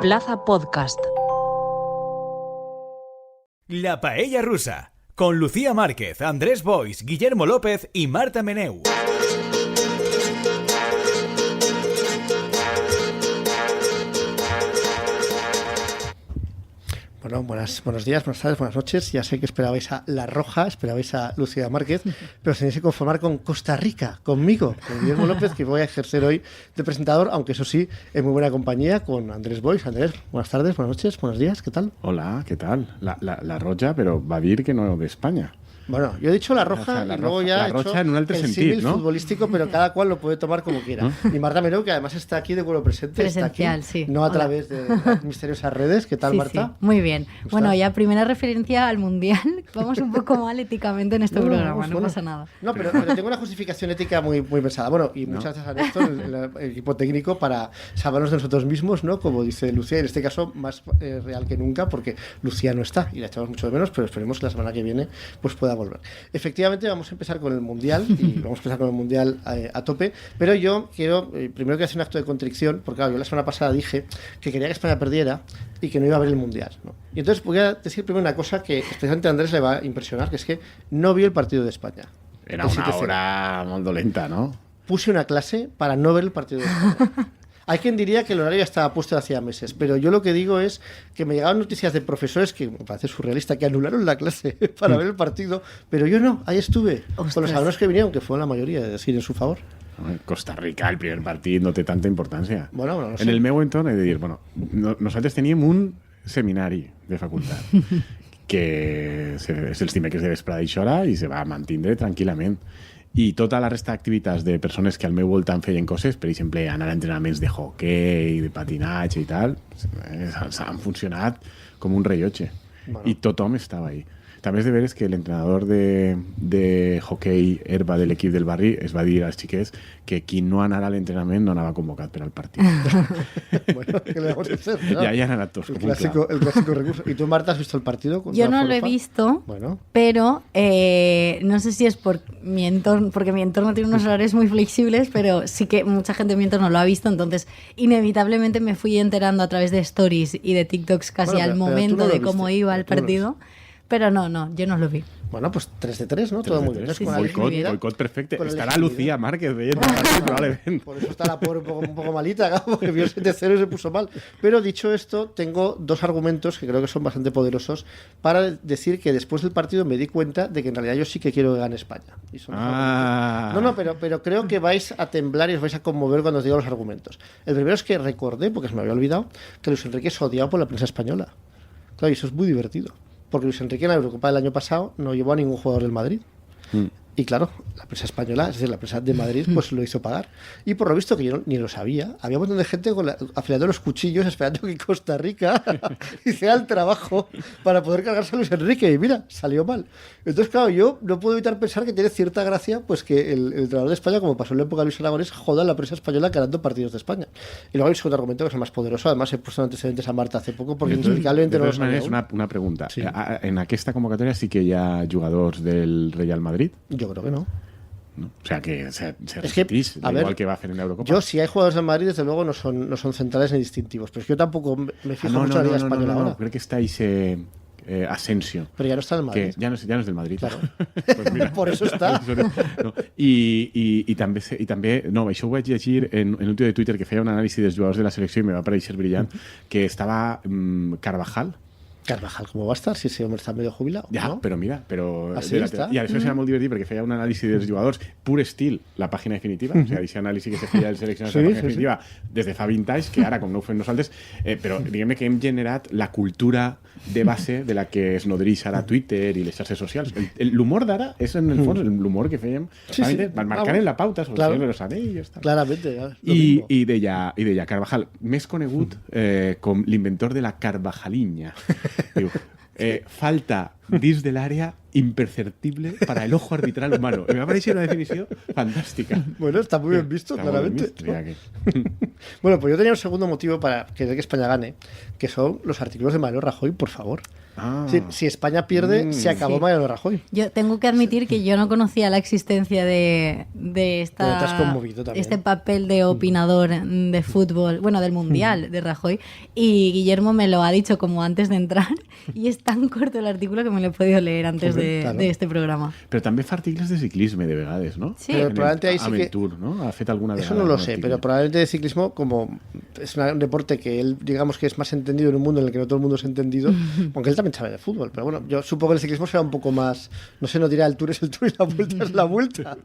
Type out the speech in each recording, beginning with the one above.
Plaza Podcast. La Paella Rusa, con Lucía Márquez, Andrés Boix, Guillermo López y Marta Meneu. Bueno, buenos días, buenas tardes, buenas noches. Ya sé que esperabais a La Roja, esperabais a Lucía Márquez, pero os tenéis que conformar con Costa Rica, conmigo, con Guillermo López, que voy a ejercer hoy de presentador, aunque eso sí, en muy buena compañía, con Andrés Boix. Andrés, buenas tardes, buenas noches, buenos días, ¿qué tal? Hola, ¿qué tal? La Roja, pero va a decir que no de España. Bueno, yo he dicho La Roja, o sea, la y luego roja, ya la he Roja hecho en un altre el sentit, símil ¿no? futbolístico, pero cada cual lo puede tomar como quiera. Y Marta Meneu, que además está aquí de vuelo presente, Presencial, está aquí, sí. no a Hola. través de las misteriosas redes. ¿Qué tal, Sí, Marta? sí, muy bien. ¿Cómo Bueno, estás? ya primera referencia al Mundial. Vamos un poco mal éticamente en este programa, vamos, no bueno. pasa nada. No, pero tengo una justificación ética muy pensada. Bueno, y muchas gracias a Néstor, el equipo técnico, para salvarnos de nosotros mismos, ¿no? Como dice Lucía, en este caso más real que nunca, porque Lucía no está y la echamos mucho de menos, pero esperemos que la semana que viene pues pueda volver. Efectivamente, vamos a empezar con el Mundial y vamos a empezar con el Mundial a tope, pero yo quiero, primero que hacer un acto de contrición, porque claro, yo la semana pasada dije que quería que España perdiera y que no iba a ver el Mundial, ¿no? Y entonces voy a decir primero una cosa que especialmente a Andrés le va a impresionar, que es que no vio el partido de España. Era El una 7-0. hora muy dolenta, ¿no? Puse una clase para no ver el partido de España. Hay quien diría que el horario ya estaba puesto hacía meses, pero yo lo que digo es que me llegaban noticias de profesores que me parece surrealista, que anularon la clase para ver el partido, pero yo no, ahí estuve, Ostras. con los alumnos que vinieron, que fue la mayoría, es decir, en su favor. Costa Rica, el primer partit, no té tanta importància. Bueno, no sé. En el meu entorn he de dir, bueno, nosaltres teníem un seminari de facultat que és els dimecres de vesprada i hora i se va mantindre tranquil·lament. I tota la resta d'activitats de persones que al meu voltant feien coses, per exemple, anar a entrenaments de hoquei, de patinatge i tal, han funcionat com un rellotge. Bueno. I tothom estava ahí. També és de veres que l'entrenador de hoquei herba de l'equip del barri es va dir als xiquets que qui no anara a l'entrenament no anava convocat per al partit. Bueno, ¿qué le vamos a hacer? ¿No? I ahí han anat tots El com un clásico, clau. el clásico recurso. ¿Y tú, Marta, has visto el partido? Yo no lo he visto, Bueno, pero no sé si es por mi entorno, porque mi entorno tiene unos horarios muy flexibles, pero sí que mucha gente de mi entorno lo ha visto, entonces inevitablemente me fui enterando a través de stories y de TikToks casi Bueno, al pero tú momento no lo de cómo viste, iba pero el tú no lo partido. Pero no, yo no lo vi. bueno, pues 3 de 3, ¿no? Todo muy bien. Sí, Con sí, la legitimidad- Boicot perfecte. con la Estarà legitimidad. Lucía Márquez veient el partit, probablement. Por eso está la pobre un poco malita, claro, porque vio el 7-0 y se puso mal. Pero dicho esto, tengo dos argumentos que creo que son bastante poderosos para decir que después del partido me di cuenta de que en realidad yo sí que quiero que gane España. Y son dos Ah. argumentos. No, pero creo que vais a temblar y os vais a conmover cuando os diga los argumentos. El primero es que recordé, porque se me había olvidado, que Luis Enrique es odiado por la prensa española. Claro, y eso es muy divertido. Porque Luis Enrique en la Eurocopa del año pasado no llevó a ningún jugador del Madrid. Y claro, la prensa española, es decir, la prensa de Madrid, pues lo hizo pagar. Y por lo visto, que yo ni lo sabía, había un montón de gente afilando los cuchillos esperando que Costa Rica hiciera el trabajo para poder cargarse a Luis Enrique. Y mira, salió mal. Entonces, claro, yo no puedo evitar pensar que tiene cierta gracia pues que el entrenador de España, como pasó en la época de Luis Aragonés, joda a la prensa española ganando partidos de España. Y luego hay un segundo argumento que es el más poderoso. Además, he puesto antecedentes a Marta hace poco, porque inexplicablemente De no lo totes sabía maneres, aún. una pregunta. Sí. En aquesta convocatòria sí que hi ha jugadors del Real Madrid? Yo creo que no. No? O sea, que se Es que, repetís, a ver, igual que va a hacer en la Eurocopa. Yo, si hay jugadores del Madrid, desde luego no son centrales ni distintivos. Pero es que yo tampoco me fijo mucho en la Liga Española ahora. Crec que está ese Asensio. Pero ya no está en el Madrid. Que ja no és del Madrid. Claro. Pues mira. Por eso está. No. I també, no, això ho vaig llegir en un tio de Twitter que feia un anàlisi dels jugadors de la selecció i me va pareixer brillant, que estava Carvajal. Carvajal, ¿cómo va a estar? Si ese hombre está medio jubilado. Ja, ¿no? però mira, Així està. i això era molt divertit perquè feia un anàlisi dels jugadors pur estil, la pàgina definitiva, o sigui, aquest anàlisi que se feia dels seleccionats de la pàgina definitiva des de fa 20 anys, que ara, com no ho fem nosaltres, però diguem que hem generat la cultura de base de la que es nodreix ara Twitter i les xarxes socials. L'humor d'ara és, en el fons, l'humor que fèiem marcant en la pauta sobre el Señor de los Anillos. Tal. Claramente. Ya, I deia Carvajal, més conegut com l'inventor de la Carvajaliña. Diu, falta dins de l'àrea imperceptible para el ojo arbitral humano. Me va parecer una definición fantástica. Bueno, está muy bien visto, Está muy claramente. bien visto, Bueno, pues yo tenía un segundo motivo para querer que España gane, que son los artículos de Mariano Rajoy, por favor. Si España pierde, se acabó Sí. Mariano Rajoy. Yo tengo que admitir que yo no conocía la existencia de Pero te has conmovido también. este papel de opinador de fútbol, bueno, del Mundial de Rajoy, y Guillermo me lo ha dicho como antes de entrar, y es tan corto el artículo que me lo he podido leer antes Claro. de este programa. Però també fa articles de ciclisme, de vegades, no? Sí. Pero En probablemente ahí el sí que... Aventur, ¿no? Ha fet alguna Eso vegada no lo un sé, article. pero probablemente de ciclismo, como es un deporte que él, digamos que es más entendido en un mundo en el que no todo el mundo es entendido, aunque él también sabe de fútbol, pero bueno, yo supongo que el ciclismo será un poco más, no sé, no dirá el Tour es el Tour y la Vuelta es la Vuelta,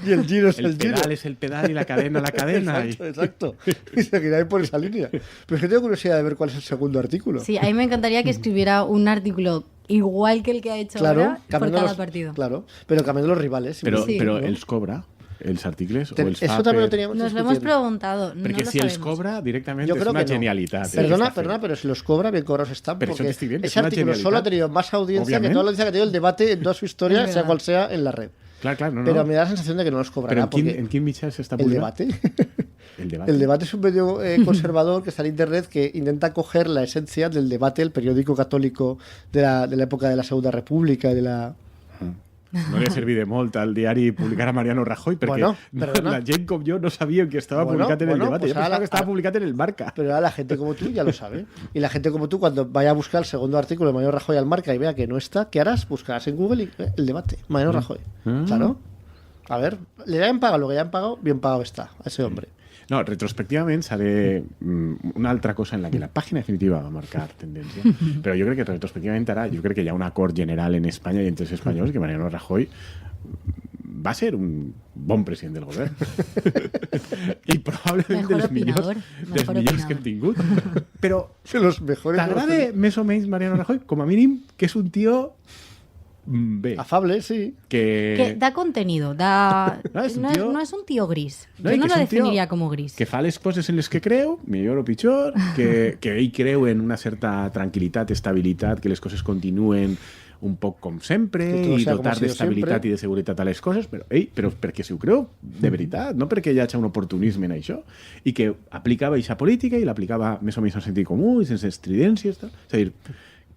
y el Giro es el, El Giro. pedal es el pedal y la cadena la cadena. Exacto. Y seguirá ahí por esa línea. Pero es que tengo curiosidad de ver cuál es el segundo artículo. Sí, a mí me encantaría que escribiera un artículo igual que el que ha hecho Claro, ahora por cambiando cada los, partido. claro, pero cambiando los rivales. Però, Sí. però ¿no? els cobra, els articles, o els Eso fa también lo per... teníamos Nos lo hemos discutiendo. preguntado, no Perquè lo si els sabemos. cobra directament Yo és creo una que no. genialitat. Perdona, pero si los cobra, bien cobrados están. Pero eso Porque te estoy viendo, es ese una artículo solo ha genialidad. tenido más audiencia Obviamente. que toda la audiencia que ha tenido el debate en toda su historia, Es sea verdad. cual sea, en la red. Clar, no, Pero no. me da la sensación de que no los Però cobrará. en Porque quin mitjà s'està el publicant? debate. El debate. El debate es un medio conservador que está en internet que intenta coger la esencia del debate, el periódico católico de la época de la Segunda República, de la... No li ha servit de molt al diari publicar a Mariano Rajoy perquè Bueno, perdona. la gent com jo no sabia que estava Bueno, publicat en el bueno, debate. pues Jo pensava ara- que estava publicat en el Marca. Pero ahora la gente como tú ya lo sabe. Y la gente como tú, cuando vaya a buscar el segundo artículo de Mariano Rajoy al Marca y vea que no está, ¿qué harás? Buscarás en Google y, el debate. Mariano Rajoy. Claro. A ver, le hayan pagado lo que hayan pagado, bien pagado está a ese hombre. No, retrospectivament seré una altra cosa en la que la pàgina definitiva va marcar tendència. Però jo crec que retrospectivament ara, jo crec que hi ha un acord general en Espanya i entre els espanyols que Mariano Rajoy va ser un bon president del govern. I probablement Mejor dels millors, opinador, dels mejor millors que hem opinador. tingut. Però De los mejores. t'agrada més o menys Mariano Rajoy? Com a mínim, que és un tio bé. Afable, sí. Que da contenido, da... No, es un no, tío- no es un tío gris. No, Yo i no que lo és un tio definiría como gris. que fa les coses en les que creu, millor o pitjor, que ell creu en una certa tranquil·litat, estabilitat, que les coses continuen un poc com sempre Que todo i sea como ha dotar sido d'estabilitat siempre. i de seguretat a les coses, però perquè si ho creu de veritat, no perquè hi hagi un oportunisme en això, i que aplicava aquesta política i l'aplicava més o menys en sentit comú i sense estridències. Tal. És a dir,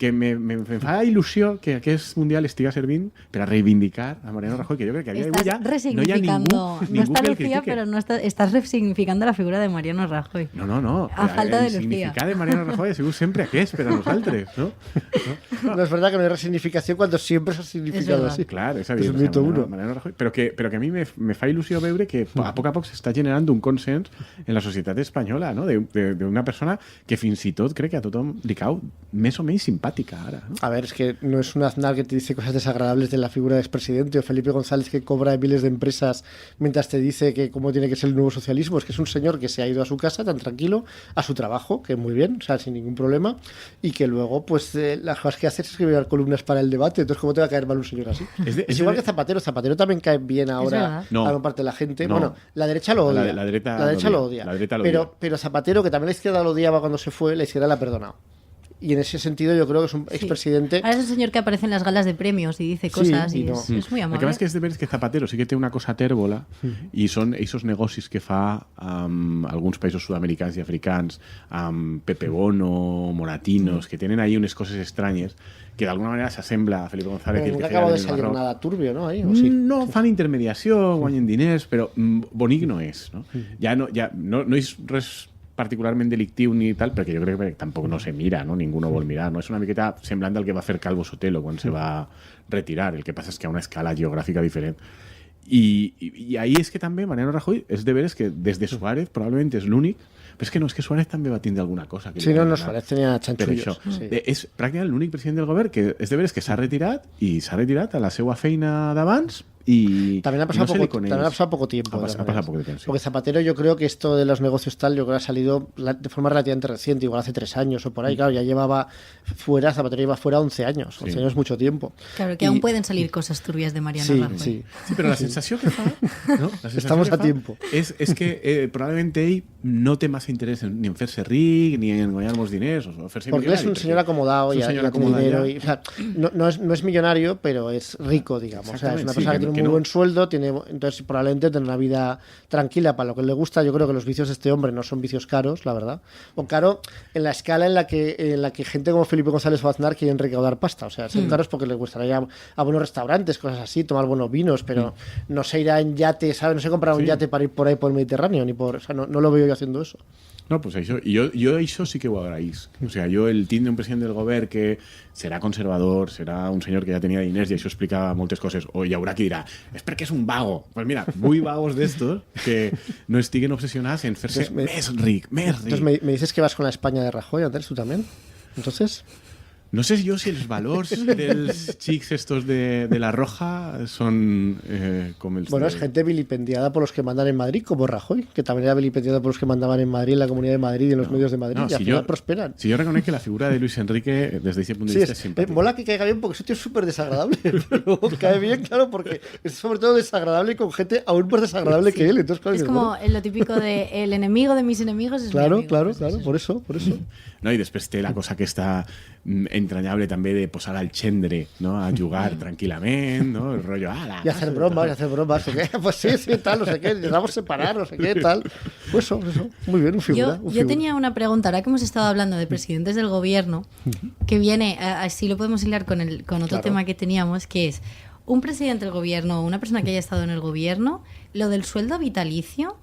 que me fa il·lusió que aquest Mundial estiga servint per a reivindicar a Mariano Rajoy, que jo crec que a dia d'avui Estás ja no hi ha resignificando, ningú no está que el Lucía, critique. pero no estás resignificando la figura de Mariano Rajoy. No. A falta de el Lucía. significat de Mariano Rajoy ha sigut sempre aquest per a nosaltres, no? No es verdad que no hay resignificación cuando siempre se ha significado verdad. así. Clar, és a Es dir, un mito uno. Mariano Rajoy, però que a mi me fa il·lusió veure que a poc s'està generant un consens en la societat espanyola, no? D'una persona que fins i tot crec que a tothom li cau més o menys simpàtica ara, no? A ver, es que no es un Aznar que te dice cosas desagradables de la figura de expresidente o Felipe González que cobra de miles de empresas mientras te dice que cómo tiene que ser el nuevo socialismo. Es que es un señor que se ha ido a su casa tan tranquilo, a su trabajo, que muy bien, o sea, sin ningún problema, y que luego, pues, las cosas que hace es escribir columnas para el debate. Entonces, ¿cómo te va a caer mal un señor así? Es igual que Zapatero. Zapatero también cae bien ahora verdad. No. a gran parte de la gente. No. Bueno, la derecha lo odia. La derecha lo odia. La derecha lo pero, odia. pero Zapatero, que también la izquierda lo odiaba cuando se fue, la izquierda la ha perdonado. Y en ese sentido yo creo que es un Sí. expresidente... Ahora es un señor que aparece en las galas de premios y dice cosas y y no. es muy El amable. que passa és que és de veres que Zapatero sí que té una cosa tèrbola i són aquests negocis que fa amb alguns països sud-americans i africans, amb Pepe Bono, Moratinos, que tenen ahí unes coses estranyes que d'alguna manera s'assembla a Felipe González. Pero i el nunca que feia acaba de Daniel salir Marró. nada turbio, ¿no? Ahí, ¿o sí? No, fan intermediació, guanyen diners, però bonic no és. No? Ja no és res particularment delictiu ni tal, perquè jo crec que tampoc no se mira, no? Ningú no vol mirar. No? És una miqueta semblant al que va fer Calvo Sotelo quan se va retirar. El que passa és que a una escala geogràfica diferent. I ahí és que també Mariano Rajoy és de veres que des de Suárez probablement és l'únic, però és que no, és que Suárez també va tindre alguna cosa. Que Sí, li va no, donar Suárez tenía per chanchullos. això. Sí. És pràcticament l'únic president del govern que és de veres que s'ha retirat i s'ha retirat a la seva feina d'abans i También ha pasado, no se li poco, coneix. también ha pasado poco tiempo. Ha de pasado todas maneras. poco tiempo, sí. Porque Zapatero, yo creo que esto de los negocios tal, yo creo que ha salido de forma relativamente reciente, igual hace 3 años o por ahí. Claro, ya llevaba fuera, Zapatero lleva fuera 11 años. 11 años es mucho tiempo. Claro, que Y- aún pueden salir cosas turbias de Mariano Sí, Rajoy. sí. Sí, però la sensació que fa... No? La sensació Estamos que a fa tiempo. És que probablement ell no té massa interès ni en fer-se ric, ni en guanyar molts diners, o fer-se Porque él es milionari, un perquè señor acomodado és y un ya senyor tiene acomodat dinero. ja. Y, o sea, no es millonario, pero es rico, digamos. O sea, es una Exactament, persona que tiene un muy buen sueldo, entonces probablemente tendrá una vida tranquila para lo que le gusta. Yo creo que los vicios de este hombre no son vicios caros, la verdad. O caro en la escala en la que gente como Felipe González o Aznar quieren recaudar pasta. O sea, son caros porque les gustaría ir a buenos restaurantes, cosas así, tomar buenos vinos, pero no se irá en yate, ¿sabes? No se comprará un yate para ir por ahí por el Mediterráneo, o sea, no lo veo yo haciendo eso. No, pues yo eso sí que ho agraís. O sea, yo el tint d'un president del govern que serà conservador, serà un senyor que ja tenia diners i això explica moltes coses, o hi haurà qui dirà, és perquè és un vago. Pues mira, vull vagos d'estos que no estiguen obsessionats en fer-se més ric. Entonces me dices que vas con la España de Rajoy, Andrés, tú también. Entonces... No sé yo si els valors dels xics estos de la Roja son como el... Bueno, es gente vilipendiada por los que mandan en Madrid, como Rajoy, que también era vilipendiado por los que mandaban en Madrid, en la Comunidad de Madrid y en los medios de Madrid, y al final prosperan. Si yo reconozco que la figura de Luis Enrique, desde ese punto de vista, es simpática. Mola que caiga bien porque es un tío súper desagradable, pero cae bien, claro, porque es sobre todo desagradable con gente aún más desagradable que él. Entonces, claro, es como lo típico de el enemigo de mis enemigos es mi amigo. Claro, por eso. No, i després té la cosa aquesta entrañable també de posar al xendre, no? A jugar tranquil·lament, no? El rollo... Y hacer bromas, pues sí, tal, no sé qué, vamos a separar, no sé qué, tal. Pues eso, muy bien, un figura. Yo tenía una pregunta, ahora que hemos estado hablando de presidentes del gobierno, que viene, así lo podemos hilar con otro tema que teníamos, que es un presidente del gobierno, una persona que haya estado en el gobierno, lo del sueldo vitalicio,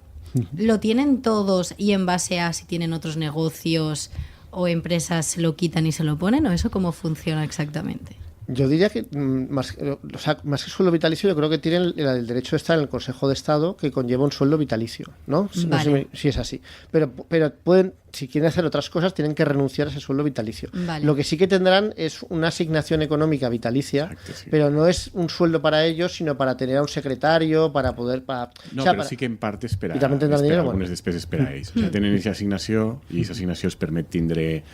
¿lo tienen todos y en base a si tienen otros negocios o empresas se lo quitan y se lo ponen, o eso cómo funciona exactamente? Yo diría que más que sueldo vitalicio, yo creo que tienen el derecho de estar en el Consejo de Estado, que conlleva un sueldo vitalicio, ¿no? Vale. No sé si es así. Pero pueden, si quieren hacer otras cosas, tienen que renunciar a ese sueldo vitalicio. Vale. Lo que sí que tendrán es una asignación económica vitalicia, exacte, sí. Pero no es un sueldo para ellos, sino para tener a un secretario, para poder... No, però sí que en part és per a algunes despeses per a ells. O sigui, tenen aquesta assignació i aquesta assignació els permet tindre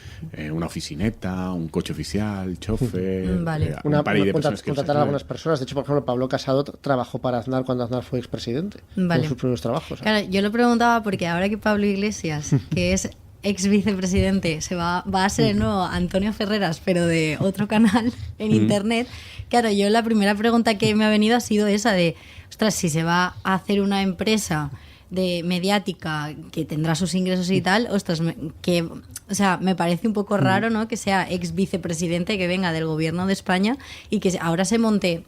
una oficineta, un cotxe oficial, xofer... Vale. Contratar a algunas personas. De hecho, por ejemplo, Pablo Casado trabajó para Aznar cuando Aznar fue expresidente. Vale. Con sus primeros trabajos. Claro, yo lo preguntaba porque ahora que Pablo Iglesias, que es ex vicepresidente, va a ser el nuevo Antonio Ferreras, pero de otro canal en internet. Claro, yo la primera pregunta que me ha venido ha sido esa de, ostras, si se va a hacer una empresa de mediática que tendrá sus ingresos y tal, ostras, o sea, me parece un poco raro, ¿no? Que sea ex vicepresidente, que venga del gobierno de España y que ahora se monte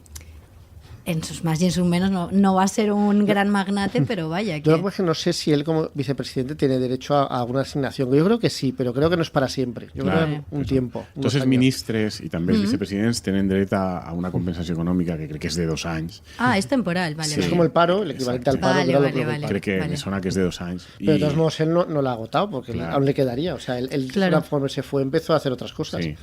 en sus más y en sus menos. No va a ser un gran magnate, pero vaya. Yo creo que no sé si él como vicepresidente tiene derecho a alguna asignación. Yo creo que sí, pero creo que no es para siempre. Yo creo que un tiempo. Tots els ministres i també els vicepresidents tenen dret a una compensació econòmica que crec que és de 2 anys. Ah, es temporal, vale. Sí. Es como el paro, el equivalente al paro. Vale. Crec que me sona que és de 2 anys. Pero de todos modos él no lo ha agotado porque aún le quedaría. O sea, él conforme se fue empezó a hacer otras cosas. Sí.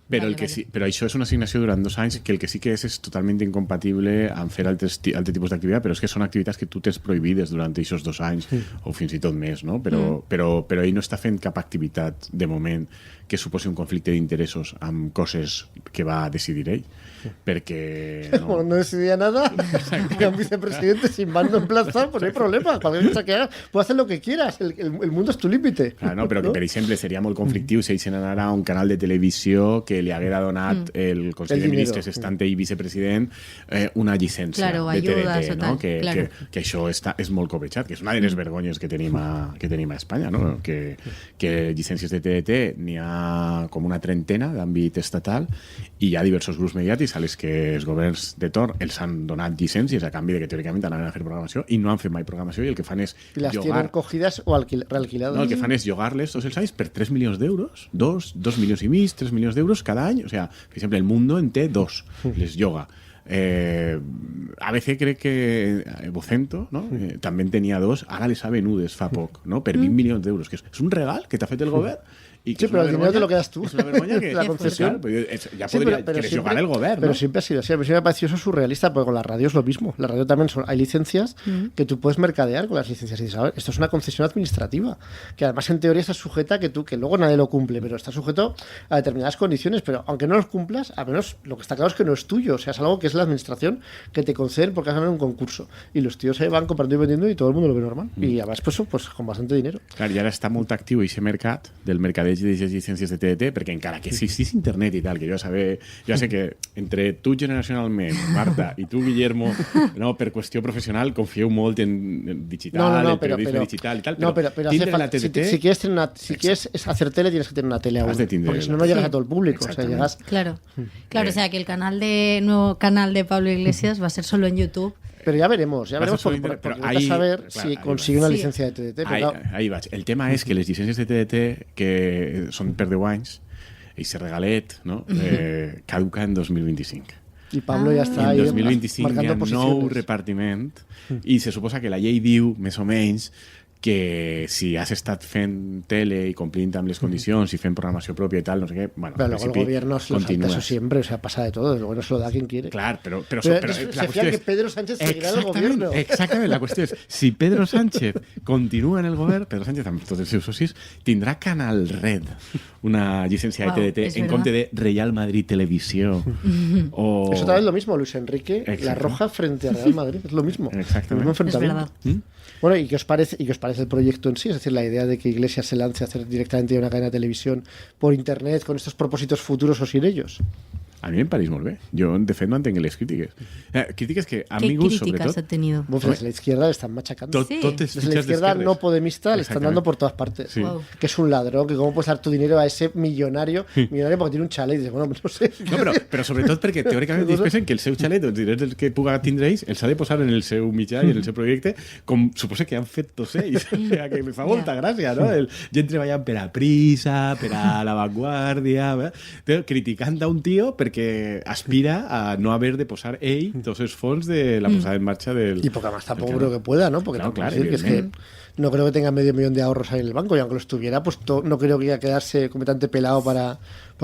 Però, sí, però això és una assignació durant 2 anys que el que sí que és totalment incompatible amb fer altres tipus d'activitat, però és que són activitats que tu tens prohibides durant aquests 2 anys o fins i tot més, no? Però ell no està fent cap activitat de moment que suposi un conflicte d'interessos amb coses que va decidir ell, perquè... Como no decidía nada, era un vicepresidente sin mando en plaza, pues no hay problema. Cualquier cosa que haga, puede hacer lo que quieras. El mundo es tu límite. Clar, no, però que, per exemple, seria molt conflictiu si ell se n'anara a un canal de televisió que li haguera donat el Consell de Ministres, estant ell vicepresident, una llicència de TDT, no? Que això és molt cobejat, que és una de les vergonyes que tenim a Espanya, no? Que llicències de TDT n'hi ha com una trentena d'àmbit estatal i hi ha diversos grups mediàtics a les que els governs de torn els han donat llicències a canvi de que teòricament anaven a fer programació i no han fet mai programació i el que fan és I les tienen cogidas o realquilades. No, el que fan és llogar-les tots els anys per 3 milions d'euros, 2 milions i mig, 3 milions d'euros cada any. O sea, per exemple, el Mundo en té 2, les lloga. ABC crec que Vocento, no? També en tenia 2, ara les ha venudes fa poc, no? Per 20 milions d'euros, que és un regal que t'ha fet el govern. Y que sí, pero el dinero te lo quedas tú. Es una vergüenza que la concesión. Ya podría jugar el gobierno. Pero siempre ha sido así. A mí me ha parecido eso surrealista, porque con la radio es lo mismo. La radio también hay licencias que tú puedes mercadear con las licencias. Y dices, a ver, esto es una concesión administrativa, que además en teoría está sujeta que luego nadie lo cumple, pero está sujeto a determinadas condiciones. Pero aunque no los cumplas, al menos lo que está claro es que no es tuyo. O sea, es algo que es la administración que te concede porque has ganado un concurso. Y los tíos se van comprando y vendiendo y todo el mundo lo ve normal. Y además, pues con bastante dinero. Claro, y ahora está muy activo ese mercat del mercadeig les llicències de TDT, perquè encara que existís internet i tal, que jo sé que entre tu generacionalment, Marta, i tu, Guillermo, no, per qüestió professional, confieu molt en digital, el periodisme digital i tal, però tindre la TDT... Si quieres hacer tele, tienes que tener una tele aún, porque si no, no llegas a todo el público. O sea, llegas... Claro, o sea, que el nuevo canal de Pablo Iglesias va a ser solo en YouTube. Pero ya veremos porque vas a saber si consigue una licencia de TDT. Ahí vaig. El tema és que les llicències de TDT, que són per 10 anys, i ser regalet, no? Caduca en 2025. I Pablo ja està ahí. En 2025 hi ha nou posicions. Repartiment i se suposa que la llei diu, més o menys, que si has estat fent tele y complint amb les condicions y fent programació pròpia y tal, no sé qué, bueno, pero luego el gobierno se lo salta eso siempre, o sea, pasa de todo, luego no se lo da quien quiere. Claro, pero la cuestión es que Pedro Sánchez seguirá en el gobierno. Exactament, la qüestió és, si Pedro Sánchez continua en el govern, Pedro Sánchez amb tots els seus socis tindrà Canal Red, una llicència de TDT en compte de Real Madrid Televisió. O... Eso tal vez lo mismo, Luis Enrique, La Roja frente a Real Madrid, es lo mismo. Exactamente. Es verdad. Bueno, ¿y qué os parece el proyecto en sí? Es decir, la idea de que Iglesias se lance a hacer directamente una cadena de televisión por internet con estos propósitos futuros o sin ellos. A mi em pareix molt bé. Jo, de fet, no entenc les crítiques. Crítiques que a mi, ¿Qué críticas ha tenido? Bueno, desde la izquierda le están machacando. Sí. Desde la izquierda no podemista le están dando por todas partes. Sí. Wow. Que es un ladrón, que cómo puedes dar tu dinero a ese millonario porque tiene un chalet. Y dices, bueno, no sé. No, però sobretot perquè teòricament ells pensen que el seu xalet, els diners que puga tindre ells, els ha de posar en el seu mitjà i en el seu projecte, com suposa que han fet tots ells. O sigui, que me fa molta gràcia, no? Gent treballant per a Prisa, per a La Vanguardia, criticant a un tio perquè aspira a no haver de posar ell tots els fons de la posada en marcha del... Y porque además tampoco creo que pueda, ¿no? Porque claro, decir que es que no creo que tenga medio millón de ahorros ahí en el banco, y aunque lo estuviera, pues no creo que iba a quedarse completamente pelado para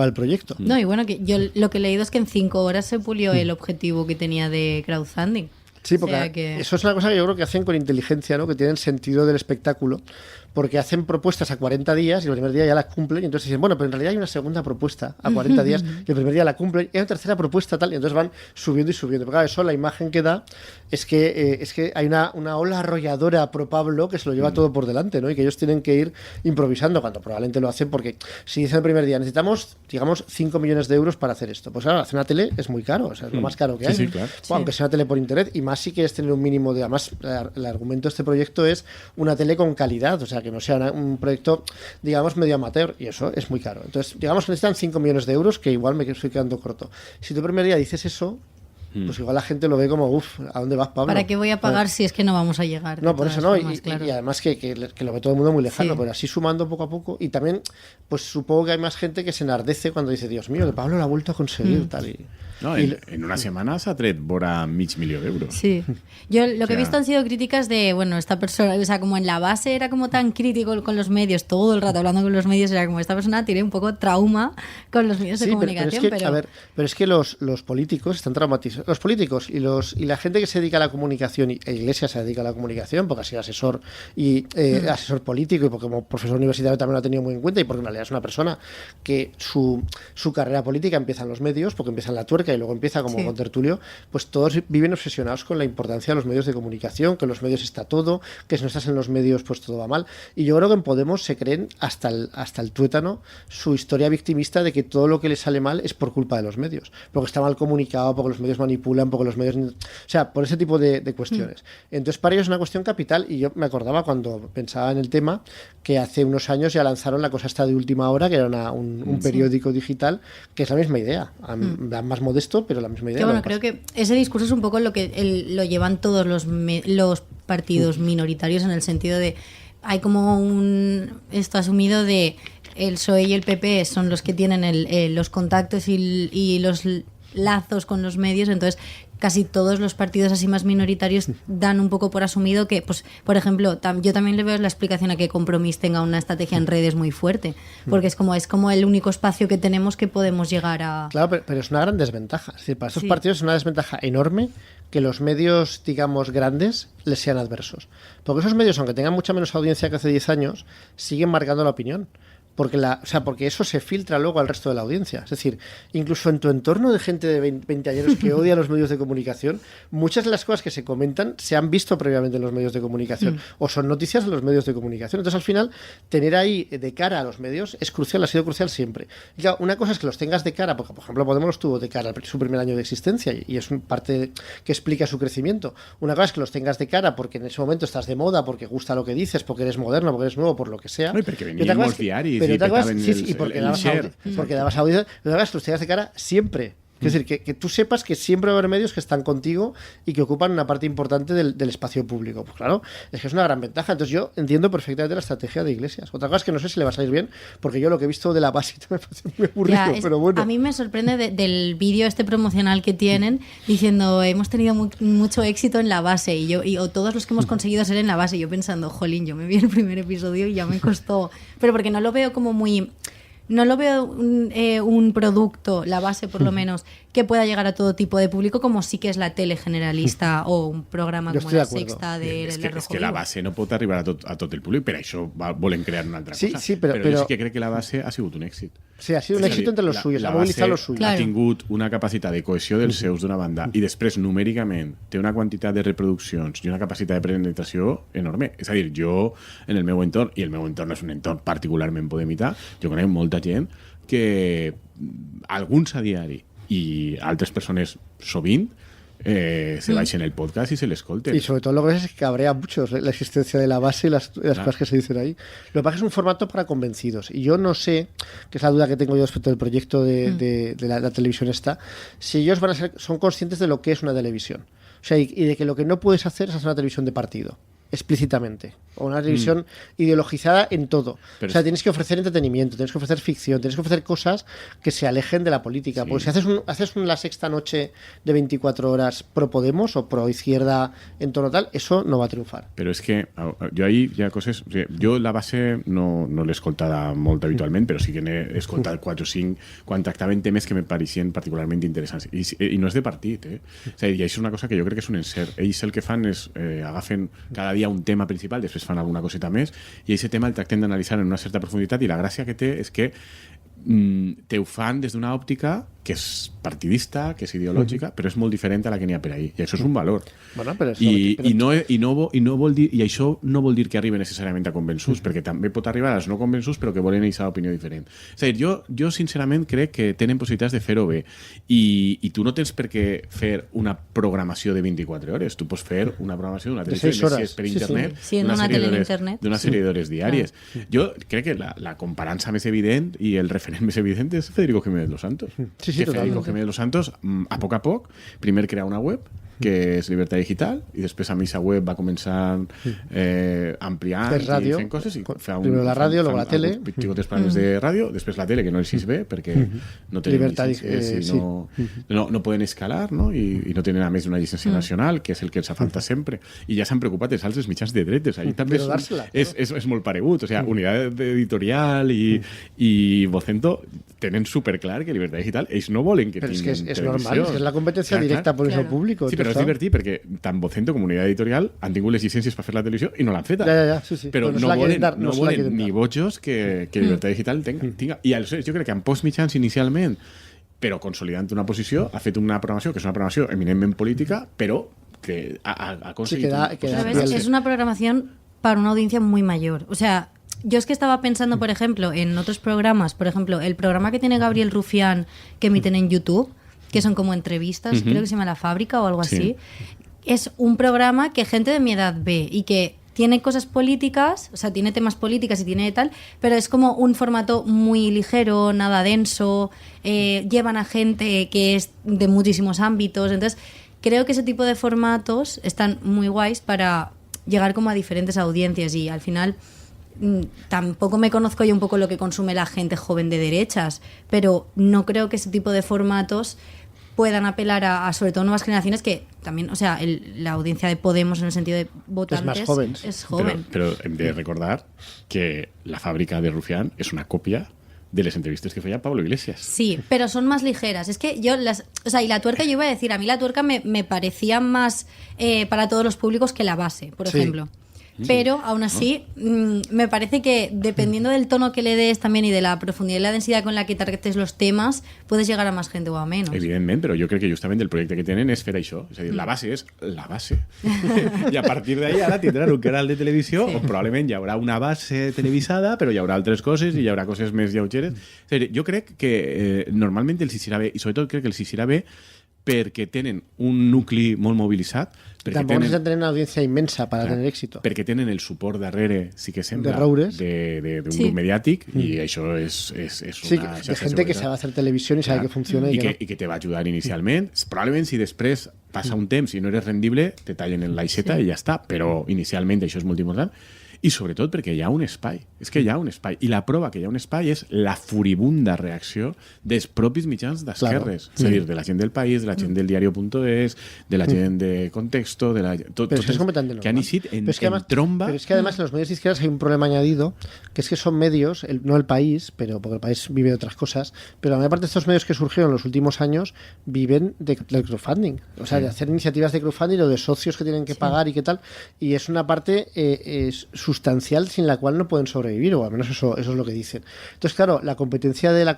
el proyecto. No, y bueno, que yo lo que he leído es que en 5 horas se pulió el objetivo que tenía de crowdfunding. Sí, porque eso es una cosa que yo creo que hacen con inteligencia, ¿no? Que tienen sentido del espectáculo, porque hacen propuestas a 40 días y el primer día ya las cumplen, y entonces dicen, bueno, pero en realidad hay una segunda propuesta a 40 días y el primer día la cumplen, y hay una tercera propuesta tal, y entonces van subiendo y subiendo. Pero claro, eso, la imagen que da es que hay una ola arrolladora pro Pablo que se lo lleva todo por delante, ¿no? Y que ellos tienen que ir improvisando, cuando probablemente lo hacen, porque si dicen el primer día, necesitamos, digamos, 5 millones de euros para hacer esto, pues claro, hacer una tele es muy caro, o sea, es lo más caro que hay. Sí, claro. Bueno, aunque sea una tele por internet, y más si quieres tener un mínimo de... Además, el argumento de este proyecto es una tele con calidad, o sea, que no sea un proyecto, digamos, medio amateur, y eso es muy caro. Entonces, digamos que necesitan 5 millones de euros, que igual me estoy quedando corto. Si tú el primer día dices eso, pues igual la gente lo ve como, ¿a dónde vas, Pablo? ¿Para qué voy a pagar si es que no vamos a llegar? No, por eso no, formas, claro. y además que lo ve todo el mundo muy lejano, Sí. pero así sumando poco a poco, y también, pues supongo que hay más gente que se enardece cuando dice, Dios mío, que Pablo lo ha vuelto a conseguir, tal, y... No, en una setmana s'ha tret vora $500,000 d'euros. Sí. Yo lo que he visto han sido críticas de, bueno, esta persona, o sea, como en la base era como tan crítico con los medios, todo el rato hablando con los medios, era como esta persona tiene un poco trauma con los medios de comunicación. Pero es que los políticos están traumatizados. Los políticos y la gente que se dedica a la comunicación, y Iglesias se dedica a la comunicación, porque ha sido asesor y asesor político, y porque como profesor universitario también lo ha tenido muy en cuenta, y porque en realidad es una persona que su carrera política empieza en los medios, porque empieza en La Tuerca y luego empieza como con Tertulio, pues todos viven obsesionados con la importancia de los medios de comunicación, que en los medios está todo, que si no estás en los medios pues todo va mal. Y yo creo que en Podemos se creen hasta el tuétano su historia victimista de que todo lo que le sale mal es por culpa de los medios, porque está mal comunicado, porque los medios manipulan, porque los medios... O sea, por ese tipo de cuestiones. Entonces para ellos es una cuestión capital, y yo me acordaba cuando pensaba en el tema que hace unos años ya lanzaron la cosa esta de Última Hora, que era un periódico digital, que es la misma idea, más modesto, pero la misma idea. Que bueno, creo que ese discurso es un poco lo que lo llevan todos los partidos minoritarios, en el sentido de hay como esto asumido de el PSOE y el PP son los que tienen los contactos y los lazos con los medios, entonces casi todos los partidos así más minoritarios dan un poco por asumido que, pues, por ejemplo, yo también le veo la explicación a que Compromís tenga una estrategia en redes muy fuerte, porque es como el único espacio que tenemos que podemos llegar a... Claro, pero es una gran desventaja. Es decir, para estos partidos es una desventaja enorme que los medios, digamos, grandes les sean adversos. Porque esos medios, aunque tengan mucha menos audiencia que hace 10 años, siguen marcando la opinión. porque porque eso se filtra luego al resto de la audiencia. Es decir, incluso en tu entorno de gente de 20 años que odia los medios de comunicación, muchas de las cosas que se comentan se han visto previamente en los medios de comunicación o son noticias de los medios de comunicación. Entonces, al final, tener ahí de cara a los medios es crucial, ha sido crucial siempre. Y claro, una cosa es que los tengas de cara, porque por ejemplo Podemos los tuvo de cara su primer año de existencia y es una parte que explica su crecimiento. Una cosa es que los tengas de cara porque en ese momento estás de moda, porque gusta lo que dices, porque eres moderno, porque eres nuevo, por lo que sea. No, y porque veníamos diaris y porque dabas audiencia, pero que los tengas de cara siempre. Es decir, que tú sepas que siempre va a haber medios que están contigo y que ocupan una parte importante del espacio público. Pues claro, es que es una gran ventaja. Entonces yo entiendo perfectamente la estrategia de Iglesias. Otra cosa es que no sé si le va a salir bien, porque yo lo que he visto de la base me parece muy aburrido, pero bueno. A mí me sorprende del vídeo promocional que tienen, diciendo, hemos tenido mucho éxito en la base, o todos los que hemos conseguido ser en la base. Yo pensando, jolín, yo me vi el primer episodio y ya me costó. Pero porque no lo veo como muy... No lo veo un producto, la base por lo menos, que pueda llegar a todo tipo de público, como sí que es la tele generalista o un programa como La Sexta de és que la base no pot arribar a tot el públic, per això volen crear una altra cosa. Sí, però jo sí que crec que la base ha sigut un èxit. Sí, ha sido un éxito entre los suyos, ha movilizado los suyos. Ha tingut una capacitat de cohesió dels seus d'una banda i després numèricament té una quantitat de reproduccions i una capacitat de penetració enorme. És a dir, jo en el meu entorn, i el meu entorn és un entorn particularment podemita, jo conec molta gent que alguns a diari i altres persones sovint se baixen el podcast y se le escolten. Y sobre todo lo que es que cabrea mucho la existencia de la base y las cosas que se dicen ahí. Lo que pasa es que es un formato para convencidos. Y yo no sé, que es la duda que tengo yo respecto del proyecto de la televisión esta, si ellos son conscientes de lo que es una televisión. O sea, y de que lo que no puedes hacer es hacer una televisión de partido, explícitamente, o una televisión ideologizada en todo. Pero o sea, tienes que ofrecer entretenimiento, tienes que ofrecer ficción, tienes que ofrecer cosas que se alejen de la política. Sí. Porque si haces La Sexta Noche de 24 horas pro Podemos o pro izquierda en torno tal, eso no va a triunfar. Però és que jo ahir hi ha coses... O sigui, jo la base no l'he escoltada molt habitualment, però sí que n'he escoltat 4 o 5 quan tractaven temes que me pareixien particularment interessants. I no és de partit, eh? O sigui, i això és una cosa que jo crec que és un encert. Ells el que fan és agafen cada dia un tema principal, després fan alguna coseta més, i aquest tema el tracten d'analitzar en una certa profunditat, i la gràcia que té és que te ho fan des d'una òptica que és partidista, que és ideològica, però és molt diferent a la que n'hi ha per ahí, i això és un valor. Bueno, però no vol dir, i això no vol dir que arribi necessàriament a convençuts, perquè també pot arribar als no convençuts però que volen aquesta opinió diferent. És a dir, jo sincerament crec que tenen possibilitats de fer-ho bé, i tu no tens per què fer una programació de 24 hores, tu pots fer una programació d'una televisió per internet, d'una sèrie d'hores diàries. Jo crec que la comparança més evident i el referent més evident és Federico Jiménez Los Santos. Que Federico Jiménez Los Santos, a poc, primer crea una web, que és Libertad Digital, i després a aquesta web va començar ampliant i fent coses. Primero la ràdio, luego la tele. Xicotes planes de ràdio, després la tele, que no els bé, perquè no tenen llicències i no poden escalar, no? I no tenen a més una llicència nacional, que és el que els fa falta sempre. I ja s'han preocupat els altres mitjans de dretes. Allí també és molt paregut. O sigui, Unitat Editorial i Vocento tenen superclar que Libertad Digital ells no volen que tinguin televisió. Però és normal, és la competència directa per això públic. Sí, però és divertit perquè tant Vocento com Unitat Editorial han tingut les llicències per fer la televisió i no l'han feta. Però no volen ni bojos que Libertad Digital tinga. I aleshores jo crec que amb Post Mitjans inicialment, però consolidant una posició, ha fet una programació que és una programació eminentment política, però que ha conseguit... Es una programación para una audiencia muy mayor. O sea, yo es que estaba pensando, por ejemplo, en otros programas, por ejemplo, el programa que tiene Gabriel Rufián que emiten en YouTube, que son como entrevistas, creo que se llama La Fábrica o algo así, es un programa que gente de mi edad ve y que tiene cosas políticas, o sea, tiene temas políticas y tiene tal, pero es como un formato muy ligero, nada denso, llevan a gente que es de muchísimos ámbitos, entonces creo que ese tipo de formatos están muy guays para llegar como a diferentes audiencias y al final... Tampoco me conozco yo un poco lo que consume la gente joven de derechas, pero no creo que ese tipo de formatos puedan apelar a sobre todo nuevas generaciones que también, o sea, la audiencia de Podemos en el sentido de votantes es joven. Pero hem de recordar que La Fábrica de Rufián es una copia de las entrevistas que fue Pablo Iglesias. Sí, pero son más ligeras. Es que yo o sea, y La Tuerca, yo iba a decir, a mí La Tuerca me parecía más para todos los públicos que La Base, por ejemplo. Pero aún así, me parece que dependiendo del tono que le des también y de la profundidad y la densidad con la que trates los temas, puedes llegar a más gente o a menos. Evidentment, però jo crec que justament el projecte que tenen és fer això. És a dir, la base és la base. I a partir d'ahí ara tindran un canal de televisió on probablement hi haurà una base televisada, però hi haurà altres coses i hi haurà coses més lleugeres. És a dir, jo crec que normalment els hi serà bé, i sobretot crec que els hi serà bé perquè tenen un nucli molt mobilitzat, perquè Tampoco necesitan tener una audiencia inmensa para tener éxito. perquè tenen el suport darrere, sí que sembla, De roures. d'un grup mediàtic, i això és Sí, una de gente que sabe hacer televisión y sabe que funciona. i que te va ajudar inicialment. Probablement si després passa un temps i no eres rendible, te tallen en l'aixeta i ja està, però inicialment això és molt important. I sobretot perquè hi ha un espai. És que hi ha un espai. I la prova que hi ha un espai és la furibunda reacció dels propis mitjans d'esquerres. És a dir, de la gent del País, de la gent del diario.es, de la gent de Contexto, de la... Pero eso es completamente normal. que han eixit en además, tromba. Pero es que además en los medios de izquierdas hay un problema añadido, que es que son medios, no el País, pero porque el País vive de otras cosas, pero la mayor parte de estos medios que surgieron en los últimos años viven del crowdfunding. O sea, de hacer iniciativas de crowdfunding o de socios que tienen que pagar y qué tal. Y es una parte sustancial sin la cual no pueden sobrevivir, o al menos eso es lo que dicen. Entonces, claro, la competencia del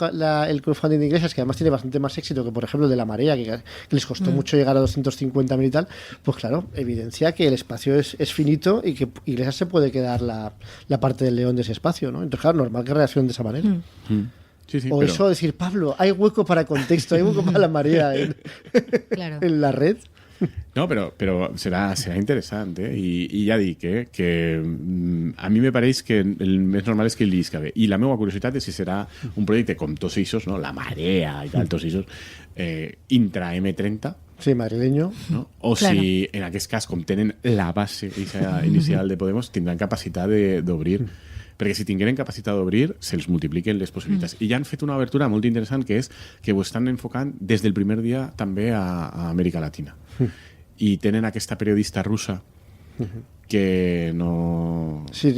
crowdfunding de iglesias, que además tiene bastante más éxito que, por ejemplo, de La Marea, que les costó mucho llegar a 250.000 y tal, pues claro, evidencia que el espacio es finito y que Iglesias se puede quedar la parte del león de ese espacio, ¿no? Entonces, claro, normal que reaccionen de esa manera. Sí, sí, o pero... eso, decir, Pablo, hay hueco para Contexto, hay hueco para La Marea en la red. No, però serà interessant, I ja dic que a mi me pareix que el més normal és que li isca bé. I la meva curiositat és si serà un projecte com tots eixos, no? La Marea i tal, tots eixos, intra M30, sí, madrileño, no? O claro. Si en aquest cas, com tenen la base inicial de Podemos, tindran capacitat d'obrir. Perquè si tingueren capacitat d'obrir, se'ls multipliquen les possibilitats. I ja han fet una obertura molt interessant, que és que ho estan enfocant des del primer dia també a Amèrica Latina. I tenen aquesta periodista russa que no... Sí,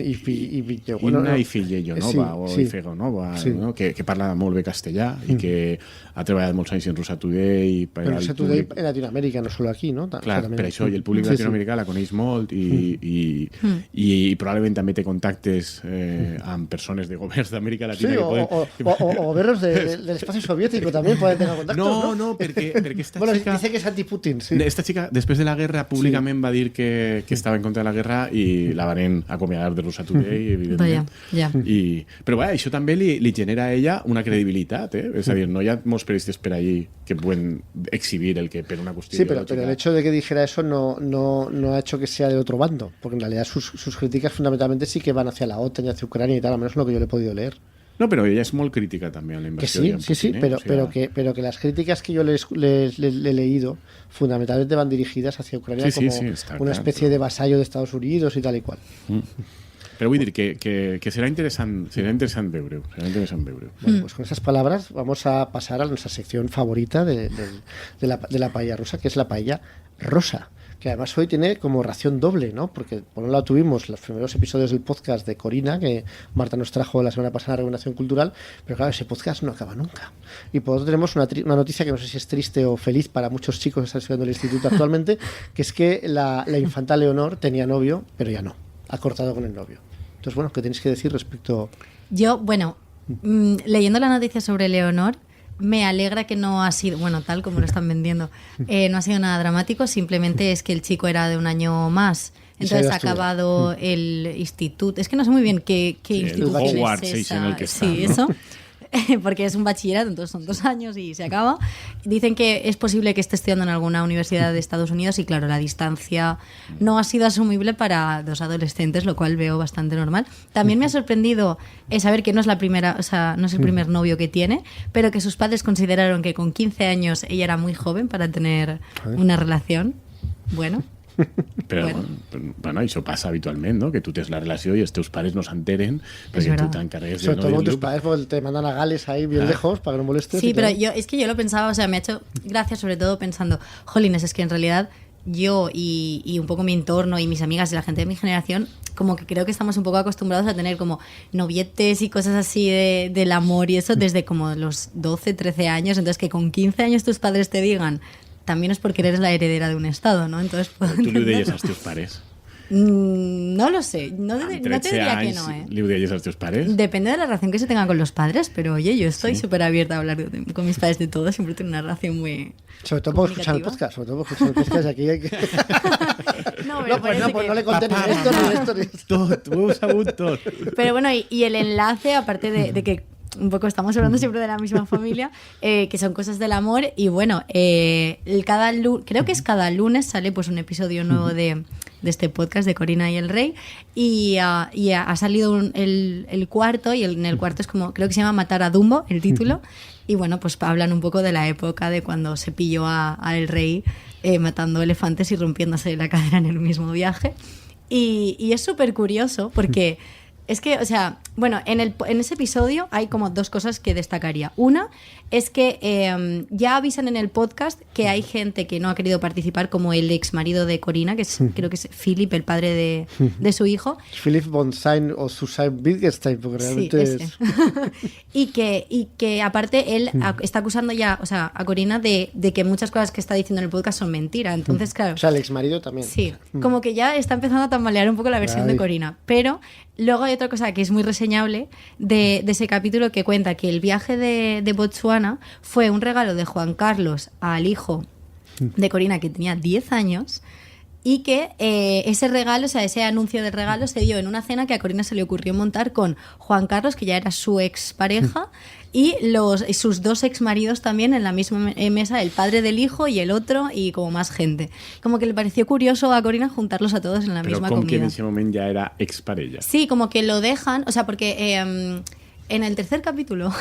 Inna Ifillenova o Ifegonova, sí. No? Que parla molt bé castellà i que ha treballat molts anys en Russa Today. Però Russa Today en Latinoamèrica, no solo aquí, no? Clar, per això, i el públic latinoamericà la coneix molt i probablement també té contactes amb persones de governs d'Amèrica Latina. Sí, que poden... o gobiernos del espacio soviético también pueden tener contactos, No, perquè esta bueno, chica... dice que es anti-Putin, sí. Esta chica, després de la guerra, públicament va dir que estava en contra de la guerra i la van acomiadar de Russa Today, evidentment. Però això també li genera a ella una credibilitat, És a dir, no hi ha molts periodistes per ahí que pueden exhibir el que per una cuestión. Sí, pero el hecho de que dijera eso no ha hecho que sea de otro bando, porque en realidad sus críticas fundamentalmente sí que van hacia la OTAN y hacia Ucrania y tal, al menos lo que yo le he podido leer. No, pero ella es muy crítica también a la inversión. Que sí, pero que las críticas que yo le he leído fundamentalmente van dirigidas hacia Ucrania como una especie de vasallo de Estados Unidos y tal y cual. Pero voy a decir que será interesante veure-ho. Bueno, pues con esas palabras vamos a pasar a nuestra sección favorita de la paella rusa, que es la paella rosa. Que además hoy tiene como ración doble, ¿no? Porque por un lado tuvimos los primeros episodios del podcast de Corina, que Marta nos trajo la semana pasada a Recomendación Cultural, pero claro, ese podcast no acaba nunca. Y por otro tenemos una noticia que no sé si es triste o feliz para muchos chicos que están estudiando en el instituto actualmente, que es que la infanta Leonor tenía novio, pero ya no, ha cortado con el novio. Entonces, bueno, ¿qué tenéis que decir respecto? Yo, bueno, leyendo la noticia sobre Leonor, me alegra que no ha sido, bueno, tal como lo están vendiendo, no ha sido nada dramático, simplemente es que el chico era de un año más, entonces ha acabado el instituto, es que no sé muy bien qué instituto Hogwarts, es esa. En el que está, sí, ¿no? Eso, porque es un bachillerato, entonces son 2 años y se acaba. Dicen que es posible que esté estudiando en alguna universidad de Estados Unidos y claro, la distancia no ha sido asumible para 2 adolescentes, lo cual veo bastante normal. También me ha sorprendido saber que no es la primera, o sea, no es el primer novio que tiene, pero que sus padres consideraron que con 15 años ella era muy joven para tener una relación. Bueno. Però bueno, això passa habitualment, ¿no? Que tu tens la relació i els teus pares no s'enteren perquè tu t'encarregues de sobre todo con tus padres porque te mandan a Gales ahí bien lejos para que no molestes. Sí, pero es que yo lo pensaba, o sea, me ha hecho gracia sobre todo pensando, jolines, es que en realidad yo y un poco mi entorno y mis amigas y la gente de mi generación como que creo que estamos un poco acostumbrados a tener como novietes y cosas así del amor y eso desde como los 12, 13 años, entonces que con 15 años tus padres te digan también es porque eres la heredera de un estado, ¿no? Entonces puedo tu li ho deies entenderlo. als teus pares? No lo sé, no te diría que no, Li ho deies als teus pares? Depende de la relación que se tenga con los padres, pero oye, yo estoy súper abierta a hablar con mis padres de todo, siempre tengo una relación muy... Sobre todo por escuchar el podcast, aquí hay que... No, no le conté ni esto, ni esto, ni esto. Tot, ho heu sabut tot. Pero bueno, y el enlace, aparte de que un poco estamos hablando siempre de la misma familia, que son cosas del amor, y bueno, creo que es cada lunes sale pues un episodio nuevo de este podcast de Corina y el Rey, y ha salido el cuarto, y en el cuarto es como, creo que se llama Matar a Dumbo, el título, y bueno, pues hablan un poco de la época de cuando se pilló a el Rey matando elefantes y rompiéndose la cadera en el mismo viaje, y es súper curioso porque... Es que, o sea, bueno, en ese episodio hay como dos cosas que destacaría. Una es que ya avisan en el podcast que hay gente que no ha querido participar, como el ex marido de Corina, que es, creo que es Philip, el padre de su hijo. Philip von Sein o Susanne Wittgenstein, porque realmente sí, y que aparte él está acusando ya, o sea, a Corina de que muchas cosas que está diciendo en el podcast son mentira. Entonces, claro. O sea, el ex marido también. Sí, como que ya está empezando a tambalear un poco la versión de Corina. Pero luego hay otra cosa que es muy reseñable de ese capítulo, que cuenta que el viaje de Botsuana fue un regalo de Juan Carlos al hijo de Corina, que tenía 10 años, y que ese regalo, o sea, ese anuncio del regalo se dio en una cena que a Corina se le ocurrió montar con Juan Carlos, que ya era su expareja, y sus dos exmaridos también en la misma mesa, el padre del hijo y el otro, y como más gente. Como que le pareció curioso a Corina juntarlos a todos en la misma comida. Pero com que en ese momento ya era exparella. Sí, como que lo dejan, o sea, porque en el tercer capítulo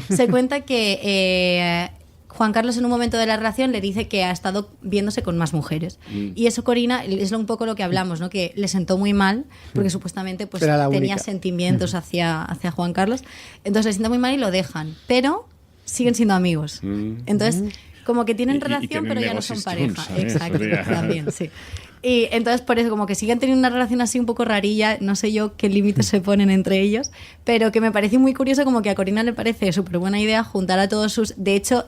se cuenta que Juan Carlos en un momento de la relación le dice que ha estado viéndose con más mujeres. Y eso, Corina, es un poco lo que hablamos, ¿no? Que le sentó muy mal, porque supuestamente pues, tenía única. sentimientos hacia Juan Carlos. Entonces le sienta muy mal y lo dejan. Pero siguen siendo amigos. Entonces, como que tienen relación, pero ya no son pareja. Exacto, también, sí. Y entonces por eso como que siguen teniendo una relación así un poco rarilla, no sé yo qué límites se ponen entre ellos, pero que me parece muy curioso, como que a Corina le parece súper buena idea juntar a todos sus... De hecho,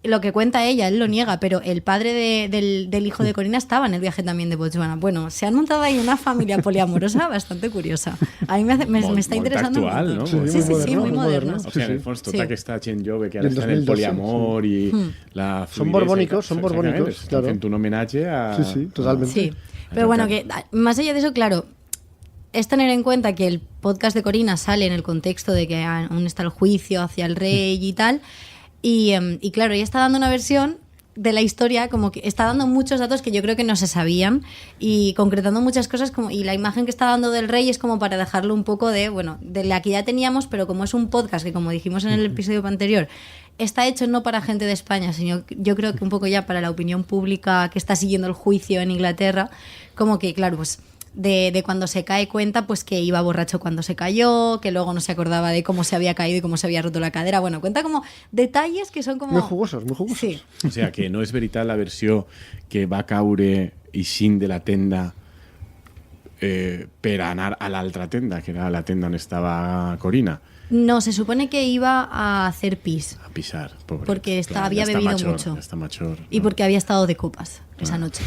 lo que cuenta ella, él lo niega, pero el padre del hijo de Corina estaba en el viaje también de Botswana. Bueno, se han montado ahí una familia poliamorosa bastante curiosa. A mí me está interesando actual, un no? montón. Sí, muy moderna. O sigui, en el fons, tota aquesta gent jove que ara està en el poliamor i la fluidesa... Son borbónicos, claro. Fent un homenatge a... Sí, totalmente. Sí, pero bueno, que más allá de eso, claro, es tener en cuenta que el podcast de Corina sale en el contexto de que aún está el juicio hacia el rey y tal... Y claro, ella está dando una versión de la historia, como que está dando muchos datos que yo creo que no se sabían y concretando muchas cosas, y la imagen que está dando del rey es como para dejarlo un poco de la que ya teníamos, pero como es un podcast que, como dijimos en el episodio anterior, está hecho no para gente de España, sino yo creo que un poco ya para la opinión pública que está siguiendo el juicio en Inglaterra, como que claro, pues de cuando se cae cuenta pues que iba borracho cuando se cayó, que luego no se acordaba de cómo se había caído y cómo se había roto la cadera. Bueno, cuenta como detalles que son como... Muy jugosos. Sí. O sea, que no és veritat la versió que va caure ixint de la tenda per anar a l'altra tenda, que era la tenda on estava Corina. No, se supone que iba a hacer pis. A pisar, pobre. Porque había bebido mucho. Ya está mayor. Y porque había estado de copas esa noche.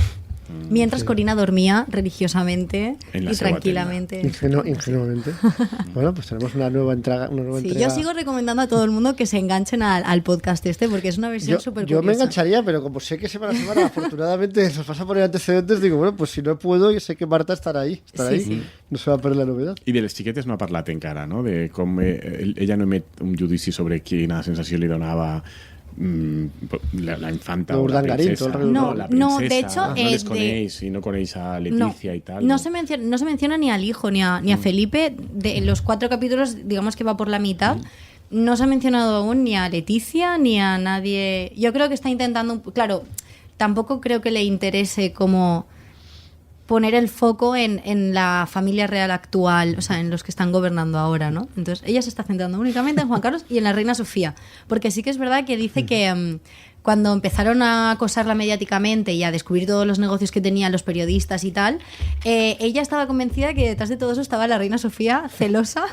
Mientras Corina dormía religiosamente y tranquilamente. Ingenuamente. Bueno, pues tenemos una nueva entrega. Yo sigo recomendando a todo el mundo que se enganchen al podcast porque es una versión súper curiosa. Yo me engancharía, pero como sé que semana a semana, afortunadamente, nos vas a poner antecedentes, digo, bueno, pues si no puedo, yo sé que Marta estará ahí. Sí. No se va a perder la novedad. I de les xiquetes no ha parlat encara, no? De com ella no emet un judici sobre quina sensació li donava la infanta o la princesa. La princesa. De hecho, no les coneix y no coneix a Leticia y tal. No se menciona ni al hijo ni a Felipe. De los 4 capítulos, digamos que va por la mitad. No se ha mencionado aún ni a Leticia ni a nadie. Yo creo que está intentando... Claro, tampoco creo que le interese como poner el foco en la familia real actual, o sea, en los que están gobernando ahora, ¿no? Entonces, ella se está centrando únicamente en Juan Carlos y en la reina Sofía, porque sí que es verdad que dice que cuando empezaron a acosarla mediáticamente y a descubrir todos los negocios que tenían los periodistas y tal, ella estaba convencida que detrás de todo eso estaba la reina Sofía celosa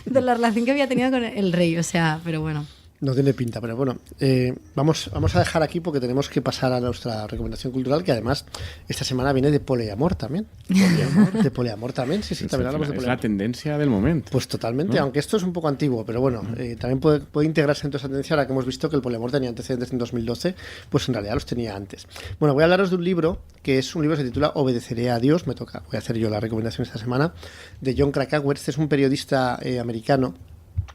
de la relación que había tenido con el rey, o sea, pero bueno. No tiene pinta, pero bueno, vamos a dejar aquí porque tenemos que pasar a nuestra recomendación cultural, que además esta semana viene de poliamor también. De poliamor también, sí, también hablamos de poliamor. Es la tendencia del momento. Pues totalmente, aunque esto es un poco antiguo, pero bueno, también puede integrarse en toda esa tendencia ahora que hemos visto que el poliamor tenía antecedentes en 2012, pues en realidad los tenía antes. Bueno, voy a hablaros de un libro, que es un libro que se titula Obedeceré a Dios, voy a hacer yo la recomendación esta semana, de Jon Krakauer. Este es un periodista americano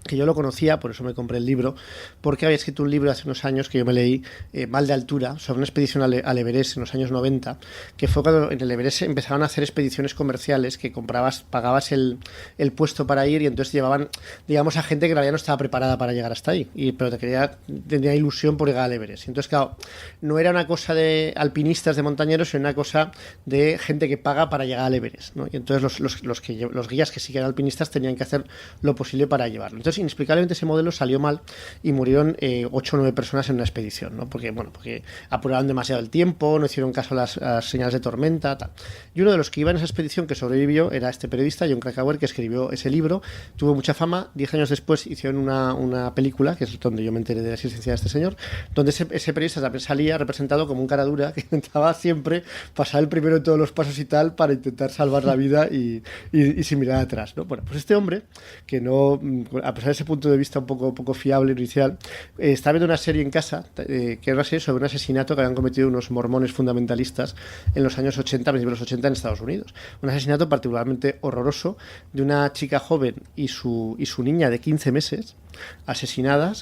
que yo lo conocía, por eso me compré el libro, porque había escrito un libro hace unos años que yo me leí, Mal de Altura, sobre una expedición al Everest en los años 90, que fue cuando en el Everest empezaron a hacer expediciones comerciales que pagabas el puesto para ir y entonces llevaban, digamos, a gente que en realidad no estaba preparada para llegar hasta ahí, pero tenía ilusión por llegar al Everest. Entonces, claro, no era una cosa de alpinistas, de montañeros, sino una cosa de gente que paga para llegar al Everest, ¿no? Y entonces los guías que sí que eran alpinistas tenían que hacer lo posible para llevarlo. Entonces, inexplicablemente ese modelo salió mal y murieron 8 o 9 personas en una expedición, ¿no? Porque apuraron demasiado el tiempo, no hicieron caso a las señales de tormenta, tal. Y uno de los que iba en esa expedición que sobrevivió era este periodista, Jon Krakauer, que escribió ese libro, tuvo mucha fama. 10 años después hicieron una película, que es donde yo me enteré de la existencia de este señor, donde ese periodista también salía representado como un cara dura que intentaba siempre pasar el primero en todos los pasos y tal para intentar salvar la vida y sin mirar atrás, ¿no? Bueno, pues este hombre, que no, a pesar de ese punto de vista un poco fiable inicial, estaba viendo una serie en casa, que era una serie sobre un asesinato que habían cometido unos mormones fundamentalistas en los años 80, a principios de los 80 en Estados Unidos. Un asesinato particularmente horroroso de una chica joven y su niña de 15 meses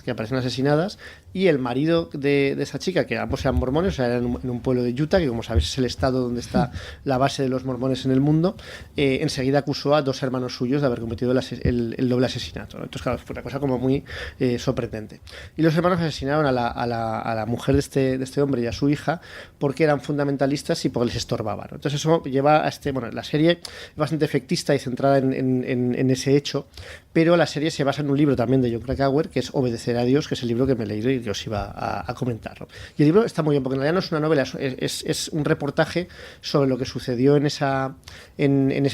que aparecen asesinadas, y el marido de esa chica, que ambos eran mormones, o sea, eran en un pueblo de Utah, que como sabéis es el estado donde está la base de los mormones en el mundo, enseguida acusó a 2 hermanos suyos de haber cometido el doble asesinato, ¿no? Entonces, claro, fue una cosa como muy sorprendente. Y los hermanos asesinaron a la mujer de este hombre y a su hija porque eran fundamentalistas y porque les estorbaban, ¿no? Entonces eso lleva a la serie es bastante efectista y centrada en ese hecho, pero la serie se basa en un libro también de Jon Krakauer, que es Obedecer a Dios, que es el libro que me he leído y que os iba a comentar, ¿no? Y el libro está muy bien, porque en realidad no es una novela, es un reportaje sobre lo que sucedió en ese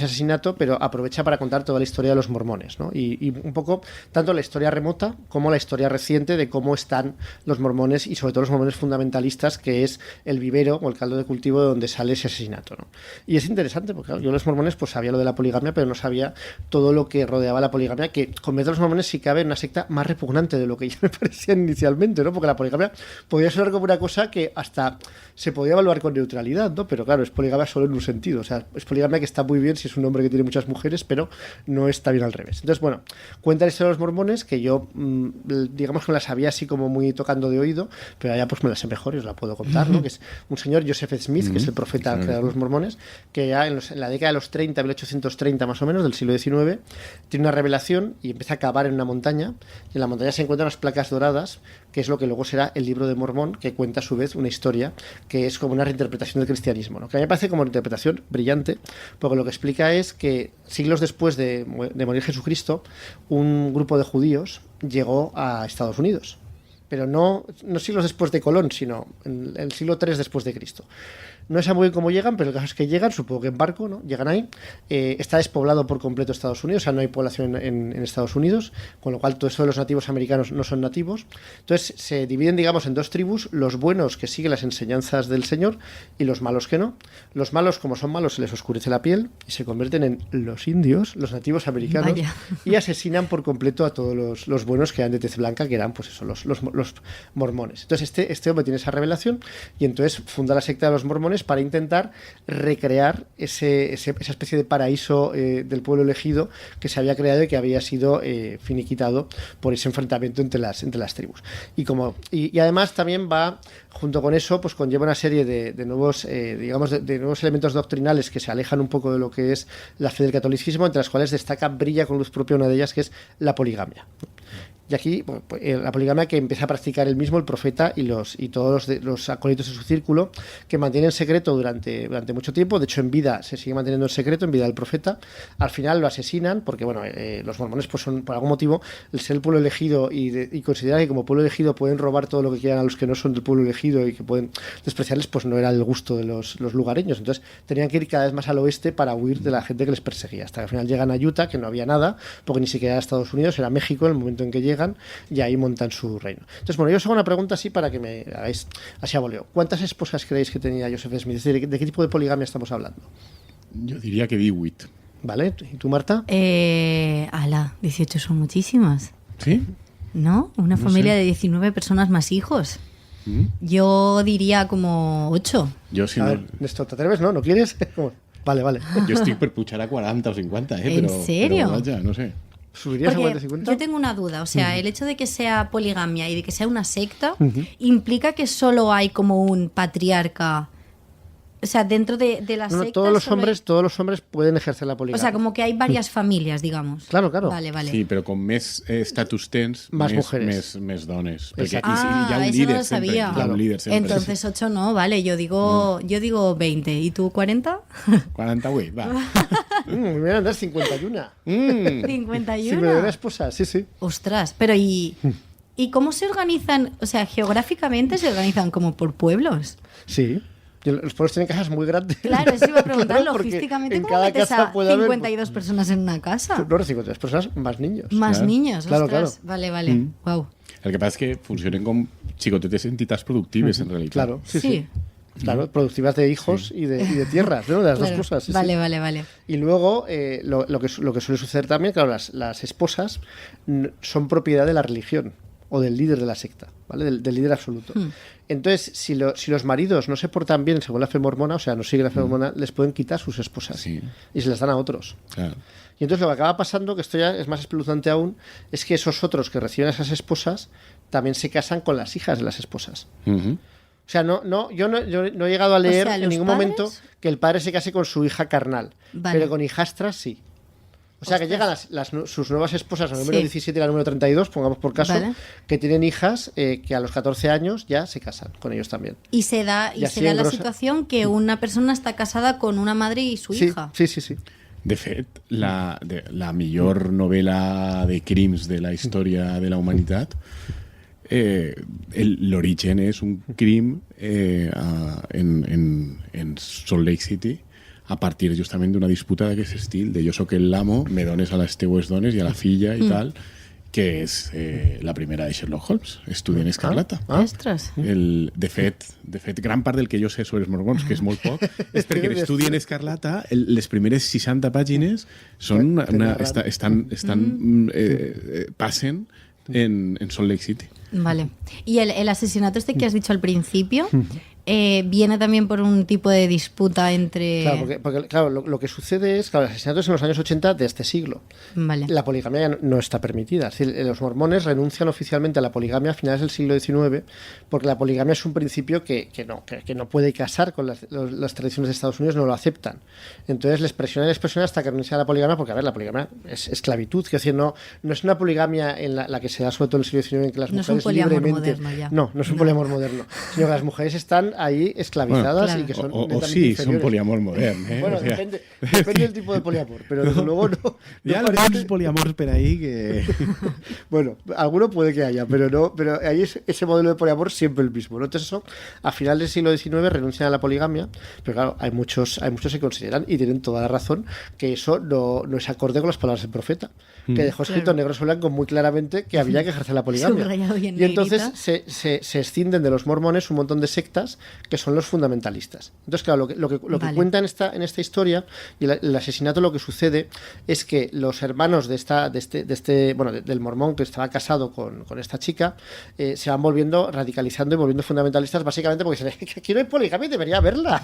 asesinato, pero aprovecha para contar toda la historia de los mormones, ¿no? Y un poco, tanto la historia remota como la historia reciente de cómo están los mormones y sobre todo los mormones fundamentalistas, que es el vivero o el caldo de cultivo de donde sale ese asesinato, ¿no? Y es interesante, porque claro, yo los mormones pues sabía lo de la poligamia, pero no sabía todo lo que rodeaba la poligamia, que convierte a los mormones, si cabe, en una secta más repugnante de lo que ya me parecía inicialmente, ¿no? Porque la poligamia podía sonar como una cosa que hasta se podía evaluar con neutralidad, ¿no? Pero claro, es poligamia solo en un sentido, o sea, es poligamia que está muy bien si es un hombre que tiene muchas mujeres, pero no está bien al revés. Entonces, bueno, cuenta la historia de los mormones, que yo digamos que me la sabía así como muy tocando de oído, pero allá pues me la sé mejor y os la puedo contar, ¿no? Que es un señor, Joseph Smith, que es el profeta creador de los mormones, que ya en la década de los 30, 1830 más o menos, del siglo XIX, tiene una revelación y empieza a cavar en una montaña, y en la montaña se encuentran unas placas doradas, que es lo que luego será el libro de Mormón, que cuenta a su vez una historia que es como una reinterpretación del cristianismo, ¿no? Que a mí me parece como una interpretación brillante, porque lo que explica es que siglos después de morir Jesucristo, un grupo de judíos llegó a Estados Unidos, pero no siglos después de Colón, sino en el siglo III después de Cristo. No sé muy bien cómo llegan, pero el caso es que llegan, supongo que en barco, ¿no? Llegan ahí. Está despoblado por completo Estados Unidos, o sea, no hay población en Estados Unidos, con lo cual todo eso de los nativos americanos no son nativos. Entonces se dividen, digamos, en 2 tribus, los buenos que siguen las enseñanzas del Señor y los malos que no. Los malos, como son malos, se les oscurece la piel y se convierten en los indios, los nativos americanos. Vaya. Y asesinan por completo a todos los buenos que eran de tez blanca, que eran, pues eso, los mormones. Entonces este hombre tiene esa revelación y entonces funda la secta de los mormones para intentar recrear esa especie de paraíso del pueblo elegido que se había creado y que había sido finiquitado por ese enfrentamiento entre las tribus. Y además también va, junto con eso, pues conlleva una serie de nuevos, de nuevos elementos doctrinales que se alejan un poco de lo que es la fe del catolicismo, entre las cuales brilla con luz propia una de ellas, que es la poligamia. Y aquí, bueno, pues, la poligamia que empieza a practicar él mismo, el profeta, y todos los acólitos de su círculo, que mantienen secreto durante mucho tiempo. De hecho, en vida se sigue manteniendo en secreto, en vida del profeta. Al final lo asesinan, porque bueno, los mormones pues son, por algún motivo, el ser el pueblo elegido y considerar que como pueblo elegido pueden robar todo lo que quieran a los que no son del pueblo elegido y que pueden despreciarles, pues no era el gusto de los lugareños. Entonces tenían que ir cada vez más al oeste para huir de la gente que les perseguía. Hasta que al final llegan a Utah, que no había nada, porque ni siquiera era Estados Unidos, era México en el momento en que llegan. congregan y ahí montan su reino. Entonces, bueno, yo os hago una pregunta así para que me hagáis así a voleo. ¿Cuántas esposas creéis que tenía Joseph Smith? Es decir, ¿de qué tipo de poligamia estamos hablando? Yo diría que 18. ¿Vale? ¿Y tú, Marta? 18 son muchísimas. ¿Sí? ¿No? Una familia de 19 personas más hijos. Yo diría como 8. Yo si A no... ver, Néstor, ¿te atreves? ¿No? ¿No quieres? Vale. Jo estic per pujar a 40 o 50, ¿En serio? Però vaja, no sé. ¿Subirías a Porque 40-50? yo tengo una duda, o sea, el hecho de que sea poligamia y de que sea una secta implica que solo hay como un patriarca. O sea, dentro de la No, secta todos los solo hay- hombres pueden ejercer la O poligamia. sea, como que hay varias familias, digamos. Claro. Vale. Sí, però com més estatus tens, Més mujeres. més dones. Perquè Exacte. hi ha un eso líder no lo sempre. sabía. Hi ha un líder sempre. Entonces 8 no, vale, yo digo 20. ¿Y tú 40? 48, va. Me voy a andar 51. 51. Sí, me da esposa, sí. Ostras, pero ¿y cómo se organizan? O sea, geográficamente se organizan como por pueblos. Sí. Y los pueblos tienen casas muy grandes. Claro, eso iba a preguntar, Claro, porque logísticamente, en ¿cómo cada metes casa a puede haber 52 personas en una casa? No, 53 personas más niños. Más Claro. niños, Claro, ostras. claro. Vale. Wow. El que passa és que funcionen com xicotetes entitats productives, en realitat. Claro, sí. Claro, productivas de hijos y de tierras, ¿no? De las Claro. dos cosas. Sí, Vale. sí. Y luego, lo que suele suceder también, claro, las esposas son propiedad de la religión o del líder de la secta, ¿vale? Del líder absoluto. Entonces, si los maridos no se portan bien según la fe mormona, o sea, no siguen la fe mormona, les pueden quitar sus esposas Sí. y se las dan a otros. Clar. Y entonces lo que acaba pasando, que esto ya es más espeluznante aún, es que esos otros que reciben a esas esposas también se casan con las hijas de las esposas. Mhm. O sea, yo no he llegado a leer sea, en ¿los ningún padres? momento que el padre se case con su hija carnal, Vale. pero con hijastras sí. O sea, que Ostras. llegan sus nuevas esposas, la número Sí. 17 y la número 32, pongamos por caso, Vale. que tienen hijas que a los 14 años ya se casan con ellos también. Y se da Y así la engrosa- situación que una persona está casada con una madre y su Sí, hija. sí. De fet, la millor novel·la de crims de la història de la humanitat, l'origen és un crim en Salt Lake City a partir justament d'una disputa d'aquest estil, de jo sóc l'amo, me dones a les teues dones i a la filla i tal, que és la primera de Sherlock Holmes, Estudient Escarlata. Ostras. De fet, gran part del que jo sé sobre els mormons, que és molt poc, és perquè l'Estudi en Escarlata, les primeres 60 pàgines són passen en Salt Lake City. Vale. Y el asesinato este que has dicho al principio viene también por un tipo de disputa entre... Claro, porque claro, lo que sucede es, claro, los asesinatos en los años 80 de este siglo. Vale. La poligamia ya no está permitida. Es decir, los mormones renuncian oficialmente a la poligamia a finales del siglo XIX porque la poligamia es un principio que no puede casar con las tradiciones de Estados Unidos, no lo aceptan. Entonces les presionan hasta que renuncian a la poligamia porque, a ver, la poligamia es esclavitud. Es decir, no es una poligamia en la que se da sobre todo en el siglo XIX en que las No es un mujeres poliamor libremente... moderno ya. No es un poliamor moderno, sino que las mujeres están ahí esclavizadas Bueno, y que son O netamente sí, inferiores. són poliamor modern. Bueno, O sea, depende del tipo de poliamor, pero desde luego no hi ha parece- alguns poliamors per ahí que... Bueno, alguno puede que haya, pero ahí es ese modelo de poliamor siempre el mismo, ¿no? Entonces eso, a finales del siglo XIX renuncian a la poligamia, pero claro, hay muchos que consideran, y tienen toda la razón, que eso no es acorde con las palabras del profeta, que dejó escrito negro sobre blanco muy claramente que había que ejercer la poligamia. Subrayado y en Y entonces negrita. se escinden de los mormones un montón de sectas que son los fundamentalistas. Entonces, claro, lo que Vale. cuenta en esta historia y el asesinato, lo que sucede es que los hermanos del mormón que estaba casado con esta chica se van volviendo radicalizando y volviendo fundamentalistas, básicamente porque que aquí no hay poligamia y debería haberla.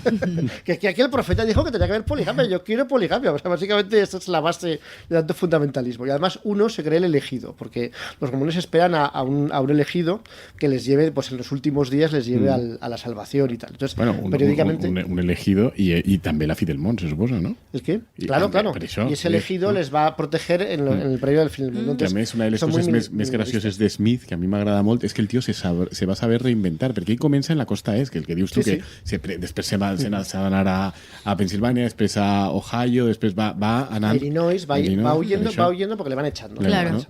que aquí el profeta dijo que tenía que haber poligamia, yo quiero poligamia. O sea, básicamente esa es la base de tanto fundamentalismo. Y además uno se cree el elegido, porque los mormones esperan a un elegido que les lleve, pues en los últimos días les lleve a la salvación y tal. Entonces, Bueno, periódicamente... un elegido i també la fi del món, se suposa, no? ¿El qué? Y Claro. per això, Y ese elegido les va a proteger en el periodo del fin del mundo. Que a Entonces, més, una de les son coses muy més gracioses de Smith, que a mi m'agrada molt, és que el tio se va saber reinventar, perquè ell comença en la costa est, que el que dius tu, Sí, que després s'ha d'anar a Pensilvània, després a Ohio, després va anar... Illinois va per huyendo això. porque le van echando. Claro. ¿no?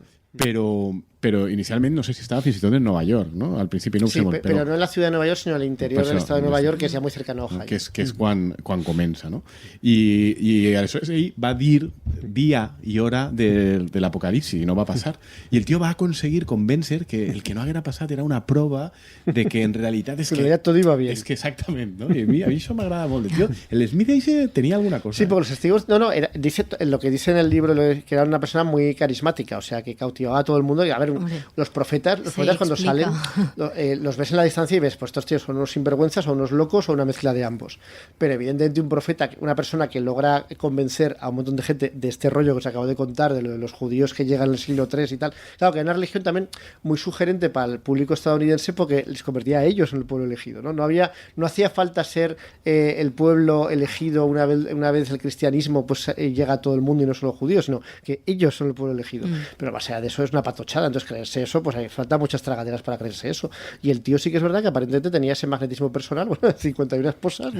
però inicialment no sé si estava fins i tot en Nova York, no? Al principi no ho sé molt, però no en la ciudad de Nueva York, sino al interior del estado de Nueva York, que és ja molt cercano a Ohio. Que és quan comença, no? I aleshores ell va dir dia i hora de l'apocalipsi i no va passar. I el tio va aconseguir convèncer que el que no haguera passat era una prova de que en realitat és que... todo iba bien. És que exactament, ¿no? I a mi això m'agrada molt. El tio, el Smith ese tenia alguna cosa. Sí, porque los testigos... dice lo que dice en el libro, que era una persona muy carismática, o sea, que cautivaba a todo el mundo. Y a ver, los profetas cuando salen, los ves en la distancia y ves, pues estos tíos son unos sinvergüenzas o unos locos o una mezcla de ambos. Pero evidentemente un profeta, una persona que logra convencer a un montón de gente de este rollo que os acabo de contar, de lo de los judíos que llegan en el siglo III y tal, claro, que era una religión también muy sugerente para el público estadounidense porque les convertía a ellos en el pueblo elegido, ¿no? No hacía falta ser el pueblo elegido una vez el cristianismo pues llega a todo el mundo y no solo judíos, sino que ellos son el pueblo elegido. Pero más allá de eso es una patochada, entonces creerse eso, pues hay falta muchas tragaderas para creerse eso. Y el tío sí que es verdad que aparentemente tenía ese magnetismo personal, bueno, 51 esposas,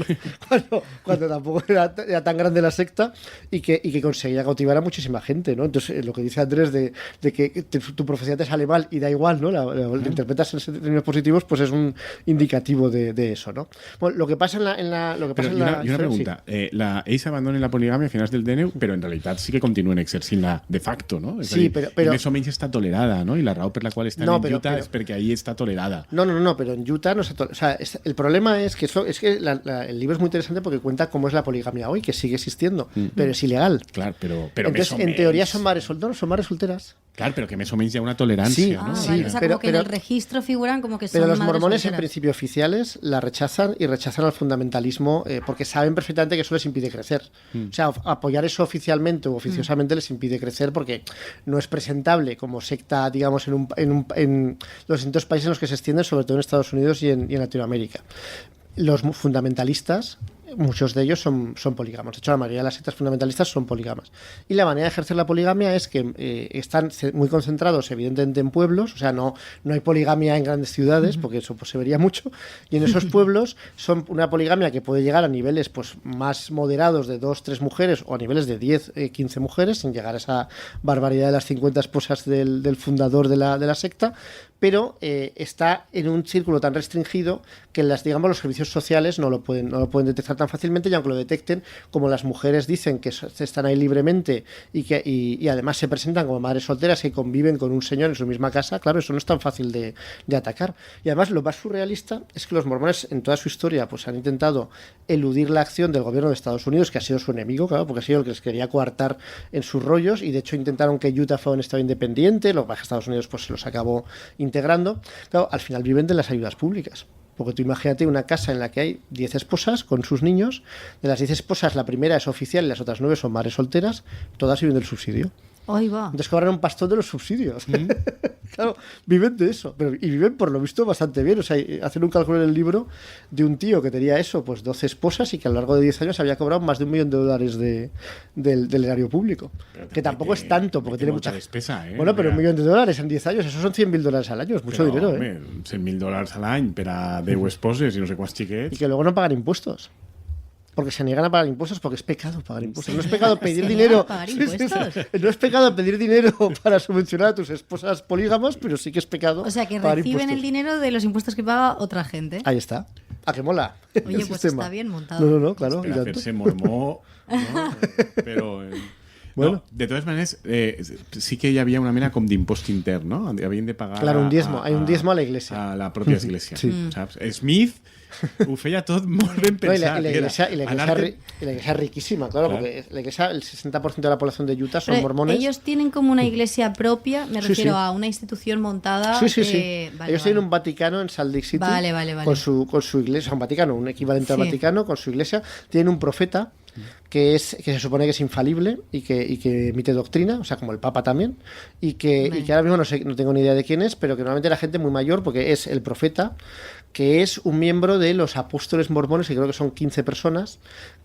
cuando tampoco era tan grande la secta y que conseguía cautivar a muchísima gente, ¿no? Entonces lo que dice Andrés de que tu profecía te sale mal y da igual, ¿no? Lo interpretas en términos positivos, pues es un indicativo de eso, ¿no? Bueno, lo que pasa en la una pregunta. Sí. Ells abandonen la poligamia a finals del DNU, però en realitat sí que continuen exercint-la de facto, no? És sí, a dir, però més o menys està tolerada, no? I la raó per la qual estan en Utah és perquè ahí està tolerada. No, pero en Utah no se tolera. O sea, el problema es que el libro es muy interesante porque cuenta cómo es la poligamia hoy, que sigue existiendo, pero es ilegal. Clar, però entonces, en teoría son madres solteras. Claro, pero que más o menos ya una tolerancia, ¿no? Vale. O sea, como que en el registro figuran como que son pero los madres mormones solteras. En principio oficiales la rechazan y rechazan al fundamentalismo porque saben perfectamente que eso les impide crecer. O sea, apoyar eso oficialmente o oficiosamente les impide crecer porque no es presentable como secta, digamos, en los distintos países en los que se extienden, sobre todo en Estados Unidos y en Latinoamérica. Los fundamentalistas, muchos de ellos son polígamos. De hecho, la mayoría de las sectas fundamentalistas son polígamas. Y la manera de ejercer la poligamia es que están muy concentrados, evidentemente, en pueblos. O sea, no hay poligamia en grandes ciudades, porque eso pues, se vería mucho. Y en esos pueblos son una poligamia que puede llegar a niveles pues, más moderados de 2-3 mujeres o a niveles de 10-15 mujeres, sin llegar a esa barbaridad de las 50 esposas del fundador de la secta. Pero está en un círculo tan restringido que los servicios sociales no lo pueden detectar tan fácilmente, y aunque lo detecten, como las mujeres dicen que están ahí libremente y además se presentan como madres solteras que conviven con un señor en su misma casa, claro, eso no es tan fácil de atacar. Y además lo más surrealista es que los mormones en toda su historia pues han intentado eludir la acción del gobierno de Estados Unidos, que ha sido su enemigo, claro, porque ha sido el que les quería coartar en sus rollos, y de hecho intentaron que Utah fuera un estado independiente, lo que pasa es que Estados Unidos pues se los acabó integrando. Claro, al final viven de las ayudas públicas. Porque tú imagínate una casa en la que hay 10 esposas con sus niños. De las 10 esposas, la primera es oficial y las otras 9 son madres solteras. Todas viven del subsidio. Ahí va. Entonces cobran un pastón de los subsidios. Claro, viven de eso. Y viven, por lo visto, bastante bien. O sea, hacen un cálculo en el libro de un tío que tenía eso, pues 12 esposas y que a lo largo de 10 años había cobrado más de $1 millón del erario público. Que tampoco es tanto, porque tiene mucha despesa, ¿eh? Bueno, pero $1 millón en 10 años, eso son $100.000 al año, es mucho dinero, home, $100.000 al any per a 10 esposes i no sé quants xiquets. Y que luego no pagan impuestos. Porque se niegan a pagar impuestos porque es pecado pagar impuestos. No es pecado pedir dinero. No es pecado pedir dinero para subvencionar a tus esposas polígamas, pero sí que es pecado. O sea, que pagar reciben impuestos. el dinero de los impuestos que paga otra gente. Ahí está. ¿A qué mola? Oye, pues está bien montado. No, claro. Per a fer-se mormó, no? Però... Bueno. No, de totes maneres, sí que hi havia una mena com d'impost intern, no? Havien de pagar... Claro, un diezmo. Hay un diezmo a la iglesia. A la pròpia església. Sí. Saps? Smith ho feia tot molt ben pensat. No, y la iglesia es riquísima, claro, porque la iglesia, el 60% de la población de Utah son mormones. Ellos tienen como una iglesia propia, me refiero a una institución montada. Sí. Vale, ellos tienen un Vaticano en Salt Lake City. Vale. Con su iglesia, un Vaticano, un equivalente al Vaticano, con su iglesia. Tienen un profeta que se supone que es infalible y que emite doctrina, o sea, como el Papa también, y que ahora mismo no tengo ni idea de quién es, pero que normalmente era gente muy mayor, porque es el profeta, que es un miembro de los apóstoles mormones, que creo que son 15 personas,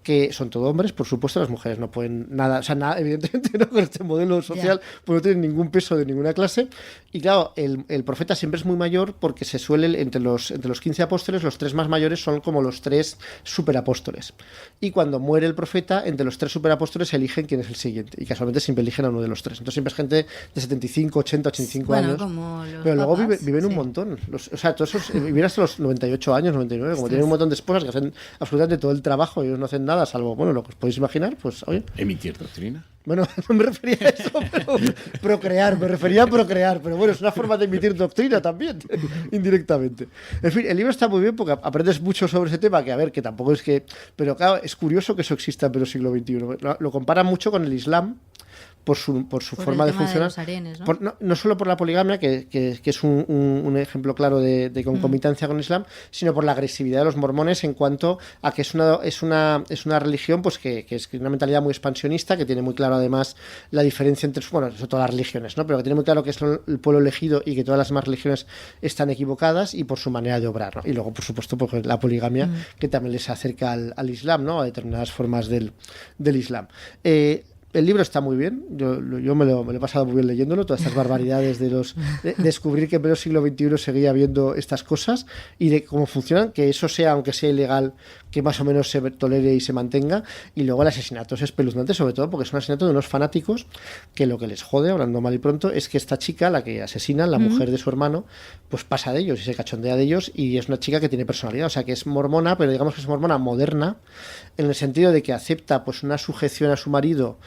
que son todos hombres, por supuesto, las mujeres no pueden nada, o sea, nada, evidentemente no, con este modelo social, pues no tienen ningún peso de ninguna clase. Y claro, el profeta siempre es muy mayor porque se suele, entre los 15 apóstoles, los 3 más mayores son como los 3 superapóstoles. Y cuando muere profeta, entre los 3 superapóstoles eligen quién es el siguiente. Y casualmente siempre eligen a uno de los 3. Entonces siempre es gente de 75, 80, 85 años. Como los pero luego papas, viven un sí. montón. O sea, todos esos viven hasta los 98 años, 99. Como tienen un montón de esposas que hacen absolutamente todo el trabajo y ellos no hacen nada, salvo, bueno, lo que os podéis imaginar, pues, oye. Emitir doctrina. Bueno, no me refería a eso, pero me refería a procrear, pero bueno, es una forma de emitir doctrina también, indirectamente. En fin, el libro está muy bien porque aprendes mucho sobre ese tema, que a ver, que tampoco es que... Pero claro, es curioso que eso exista en pleno siglo XXI. Lo compara mucho con el Islam, por su forma de funcionar. De los harenes, ¿no? No solo por la poligamia, que es un ejemplo claro de concomitancia con el Islam, sino por la agresividad de los mormones en cuanto a que es una religión pues que es una mentalidad muy expansionista, que tiene muy claro además la diferencia entre, bueno, sobre todas las religiones, ¿no? Pero que tiene muy claro que es el pueblo elegido y que todas las demás religiones están equivocadas, y por su manera de obrar, ¿no? Y luego, por supuesto, pues, la poligamia, que también les acerca al Islam, ¿no? A determinadas formas del Islam. El libro está muy bien, yo me lo he pasado muy bien leyéndolo, todas estas barbaridades de descubrir que en el siglo XXI seguía habiendo estas cosas y de cómo funcionan, que eso sea, aunque sea ilegal, que más o menos se tolere y se mantenga. Y luego el asesinato es espeluznante, sobre todo porque es un asesinato de unos fanáticos que lo que les jode, hablando mal y pronto, es que esta chica, la que asesinan, la mujer de su hermano, pues pasa de ellos y se cachondea de ellos, y es una chica que tiene personalidad, o sea, que es mormona, pero digamos que es mormona moderna, en el sentido de que acepta pues una sujeción a su marido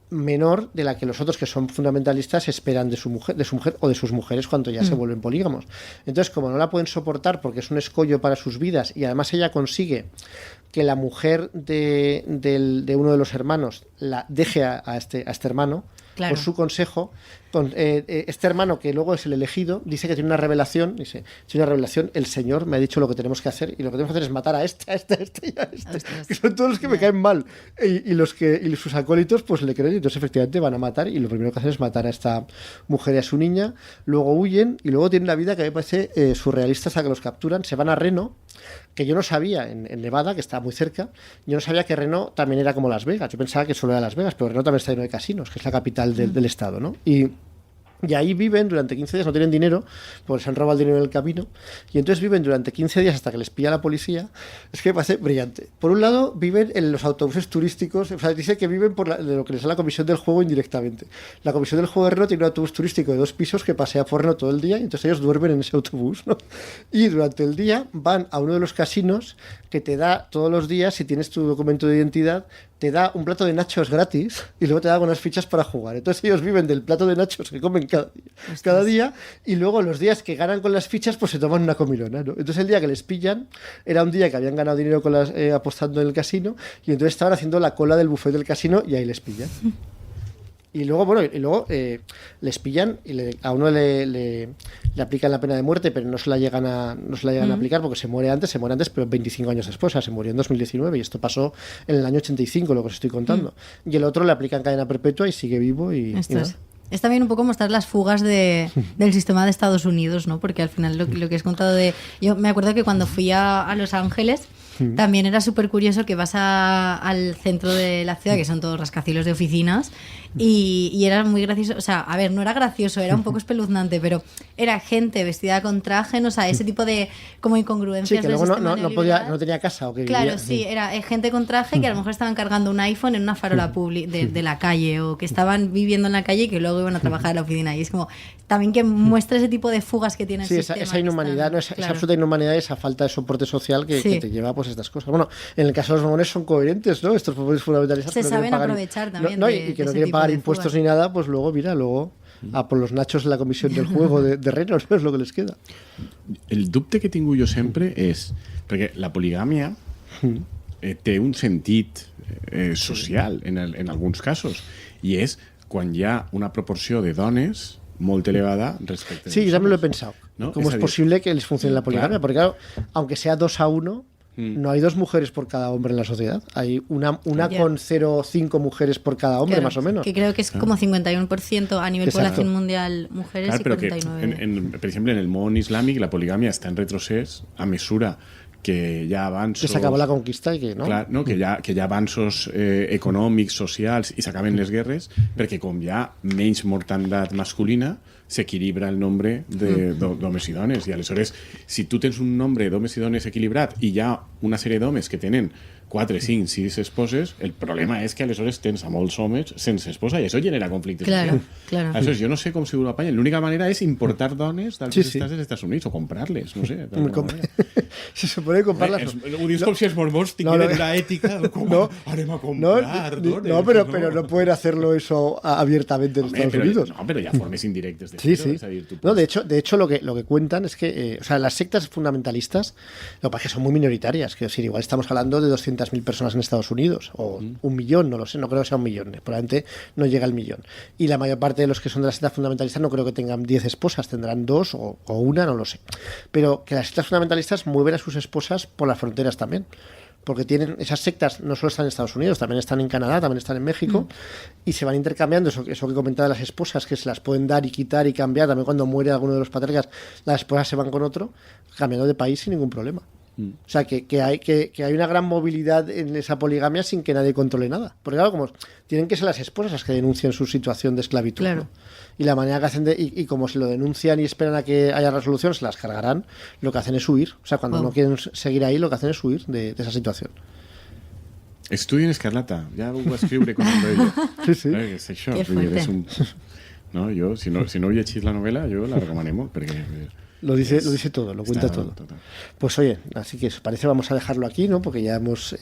menor de la que los otros, que son fundamentalistas, esperan de su mujer o de sus mujeres cuando ya se vuelven polígamos. Entonces, como no la pueden soportar porque es un escollo para sus vidas, y además ella consigue que la mujer de uno de los hermanos la deje a este hermano, claro, por su consejo, este hermano, que luego es el elegido, dice que tiene una revelación, el Señor me ha dicho lo que tenemos que hacer, y lo que tenemos que hacer es matar a este y a este, que son todos los que me caen mal, y sus acólitos pues le creen, y entonces efectivamente van a matar, y lo primero que hacen es matar a esta mujer y a su niña, luego huyen, y luego tienen la vida que a mí me parece surrealista hasta que los capturan, se van a Reno, que yo no sabía, en Nevada, que está muy cerca, yo no sabía que Reno también era como Las Vegas, yo pensaba que solo era Las Vegas, pero Reno también está lleno de casinos, que es la capital del estado, ¿no? Y ahí viven durante 15 días, no tienen dinero, porque se han robado el dinero en el camino, y entonces viven durante 15 días hasta que les pilla la policía. Es que me parece brillante. Por un lado, viven en los autobuses turísticos, o sea, dice que viven de lo que les da la comisión del juego indirectamente. La comisión del juego de Reno tiene un autobús turístico de 2 pisos que pasea por Reno todo el día, y entonces ellos duermen en ese autobús, ¿no? Y durante el día van a uno de los casinos que te da todos los días, si tienes tu documento de identidad, te da un plato de nachos gratis y luego te da unas fichas para jugar. Entonces ellos viven del plato de nachos que comen cada día, y luego los días que ganan con las fichas pues se toman una comilona, ¿no? Entonces el día que les pillan era un día que habían ganado dinero con apostando en el casino, y entonces estaban haciendo la cola del buffet del casino, y ahí les pillan. Y luego, les pillan y a uno le aplican la pena de muerte, pero no se la llegan a aplicar porque se muere antes, pero 25 años después. O sea, se murió en 2019, y esto pasó en el año 85, lo que os estoy contando. Y el otro le aplican cadena perpetua y sigue vivo. Es también un poco mostrar las fugas del sistema de Estados Unidos, ¿no? Porque al final lo que has contado yo me acuerdo que cuando fui a Los Ángeles, también era súper curioso que vas al centro de la ciudad, que son todos rascacielos de oficinas, y era muy gracioso. O sea, a ver, no era gracioso, era un poco espeluznante, pero era gente vestida con traje, ¿no? O sea, ese tipo de como incongruencias. Sí, que luego no tenía casa. ¿O que claro, vivía? Sí, era gente con traje que a lo mejor estaban cargando un iPhone en una farola de la calle, o que estaban viviendo en la calle y que luego iban a trabajar en la oficina. Y es como también que muestra ese tipo de fugas que tiene el sistema. Esa inhumanidad, esa absoluta inhumanidad, esa falta de soporte social que te lleva pues estas cosas. Bueno, en el caso de los mormones son coherentes, ¿no? Estos mormones fundamentalistas se saben aprovechar también y que no quieren pagar impuestos ni nada, pues luego por los nachos en la comisión del juego de Reno, no es lo que les queda. El dubte que tinc jo sempre és perquè la poligamia té un sentit social en alguns casos, i és quan hi ha una proporció de dones molt elevada respecte. Sí, yo también lo he pensado. ¿No? ¿Cómo es posible que les funcione la poligamia? Claro. Porque claro, aunque sea 2-1, no hay 2 mujeres por cada hombre en la sociedad. Hay una con 0,5 mujeres por cada hombre, más o menos. Que creo que es como 51% a nivel Exacto. población mundial mujeres, Clar, y però 49%. que, per exemple, en el món islàmic la poligàmia està en retrocés a mesura que hi ha avanços... Que s'acaba la conquista i que no. Clar, no? Que hi ha avanços econòmics, socials, i s'acaben les guerres, perquè com hi ha menys mortandat masculina, s'equilibra el nombre d'homes i dones. I aleshores, si tu tens un nombre d'homes i dones equilibrat i hi ha una sèrie d'homes que tenen 4, 5, 6 esposes, el problema és que aleshores tens a molts homes sense esposa i això genera conflictes Claro, socials. claro. Aleshores, jo no sé com se ho apanyen. L'única manera és importar dones d'altres Sí, sí. estats dels Estats Units o comprar-les, no sé. Se supone comprarlas. Ho dius com si els mormons tingueren una ètica com anem a comprar dones. No, pero no pueden hacerlo eso abiertamente en Estados Unidos. No, pero ya formes indirectes de Sí, fer-ho, sí. és a dir, tu No, pots- de hecho lo que cuentan es que, o sea, las sectas fundamentalistas, lo que pasa es que son muy minoritarias. Que decir, igual estamos hablando de 200.000 personas en Estados Unidos, o 1 millón, no lo sé, no creo que sea 1 millón, probablemente no llega al millón. Y la mayor parte de los que son de las sectas fundamentalistas no creo que tengan 10 esposas, tendrán 2 o 1, no lo sé. Pero que las sectas fundamentalistas mueven a sus esposas por las fronteras también. Porque tienen esas sectas, no solo están en Estados Unidos, también están en Canadá, también están en México, y se van intercambiando eso que comentaba de las esposas, que se las pueden dar y quitar y cambiar. También cuando muere alguno de los patriarcas, las esposas se van con otro, cambiando de país sin ningún problema. O sea, que hay una gran movilidad en esa poligamia sin que nadie controle nada. Porque claro, como tienen que ser las esposas las que denuncian su situación de esclavitud. Claro. ¿no? Y la manera que hacen y como se lo denuncian y esperan a que haya resolución, se las cargarán, lo que hacen es huir. O sea, cuando no quieren seguir ahí, lo que hacen es huir de esa situación. Estudi en Escarlata, ja ho va escriure quan em veia. Sí, sí. És això. Que vull dir, fuerte. és un... No, jo, si no heu llegit la novel·la, jo la recomané molt, perquè... Lo dice todo, lo cuenta Está todo. total. Pues oye, así que os parece vamos a dejarlo aquí, ¿no? Porque ya hemos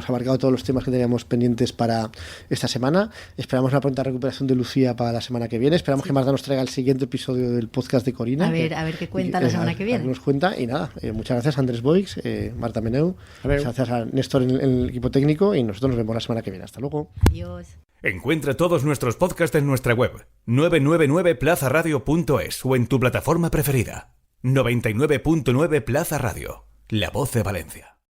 abarcado todos los temas que teníamos pendientes para esta semana. Esperamos una pronta recuperación de Lucía para la semana que viene. Esperamos que Marta nos traiga el siguiente episodio del podcast de Corina. A ver qué cuenta la semana que viene. Nos cuenta y nada, muchas gracias a Andrés Boix, Marta Meneu, Adeu. muchas gracias a Néstor en el equipo técnico y nosotros nos vemos la semana que viene. Hasta luego. Adiós. Encuentra todos nuestros podcasts en nuestra web 999plazaradio.es o en tu plataforma preferida. 99.9 Plaza Radio, la voz de Valencia.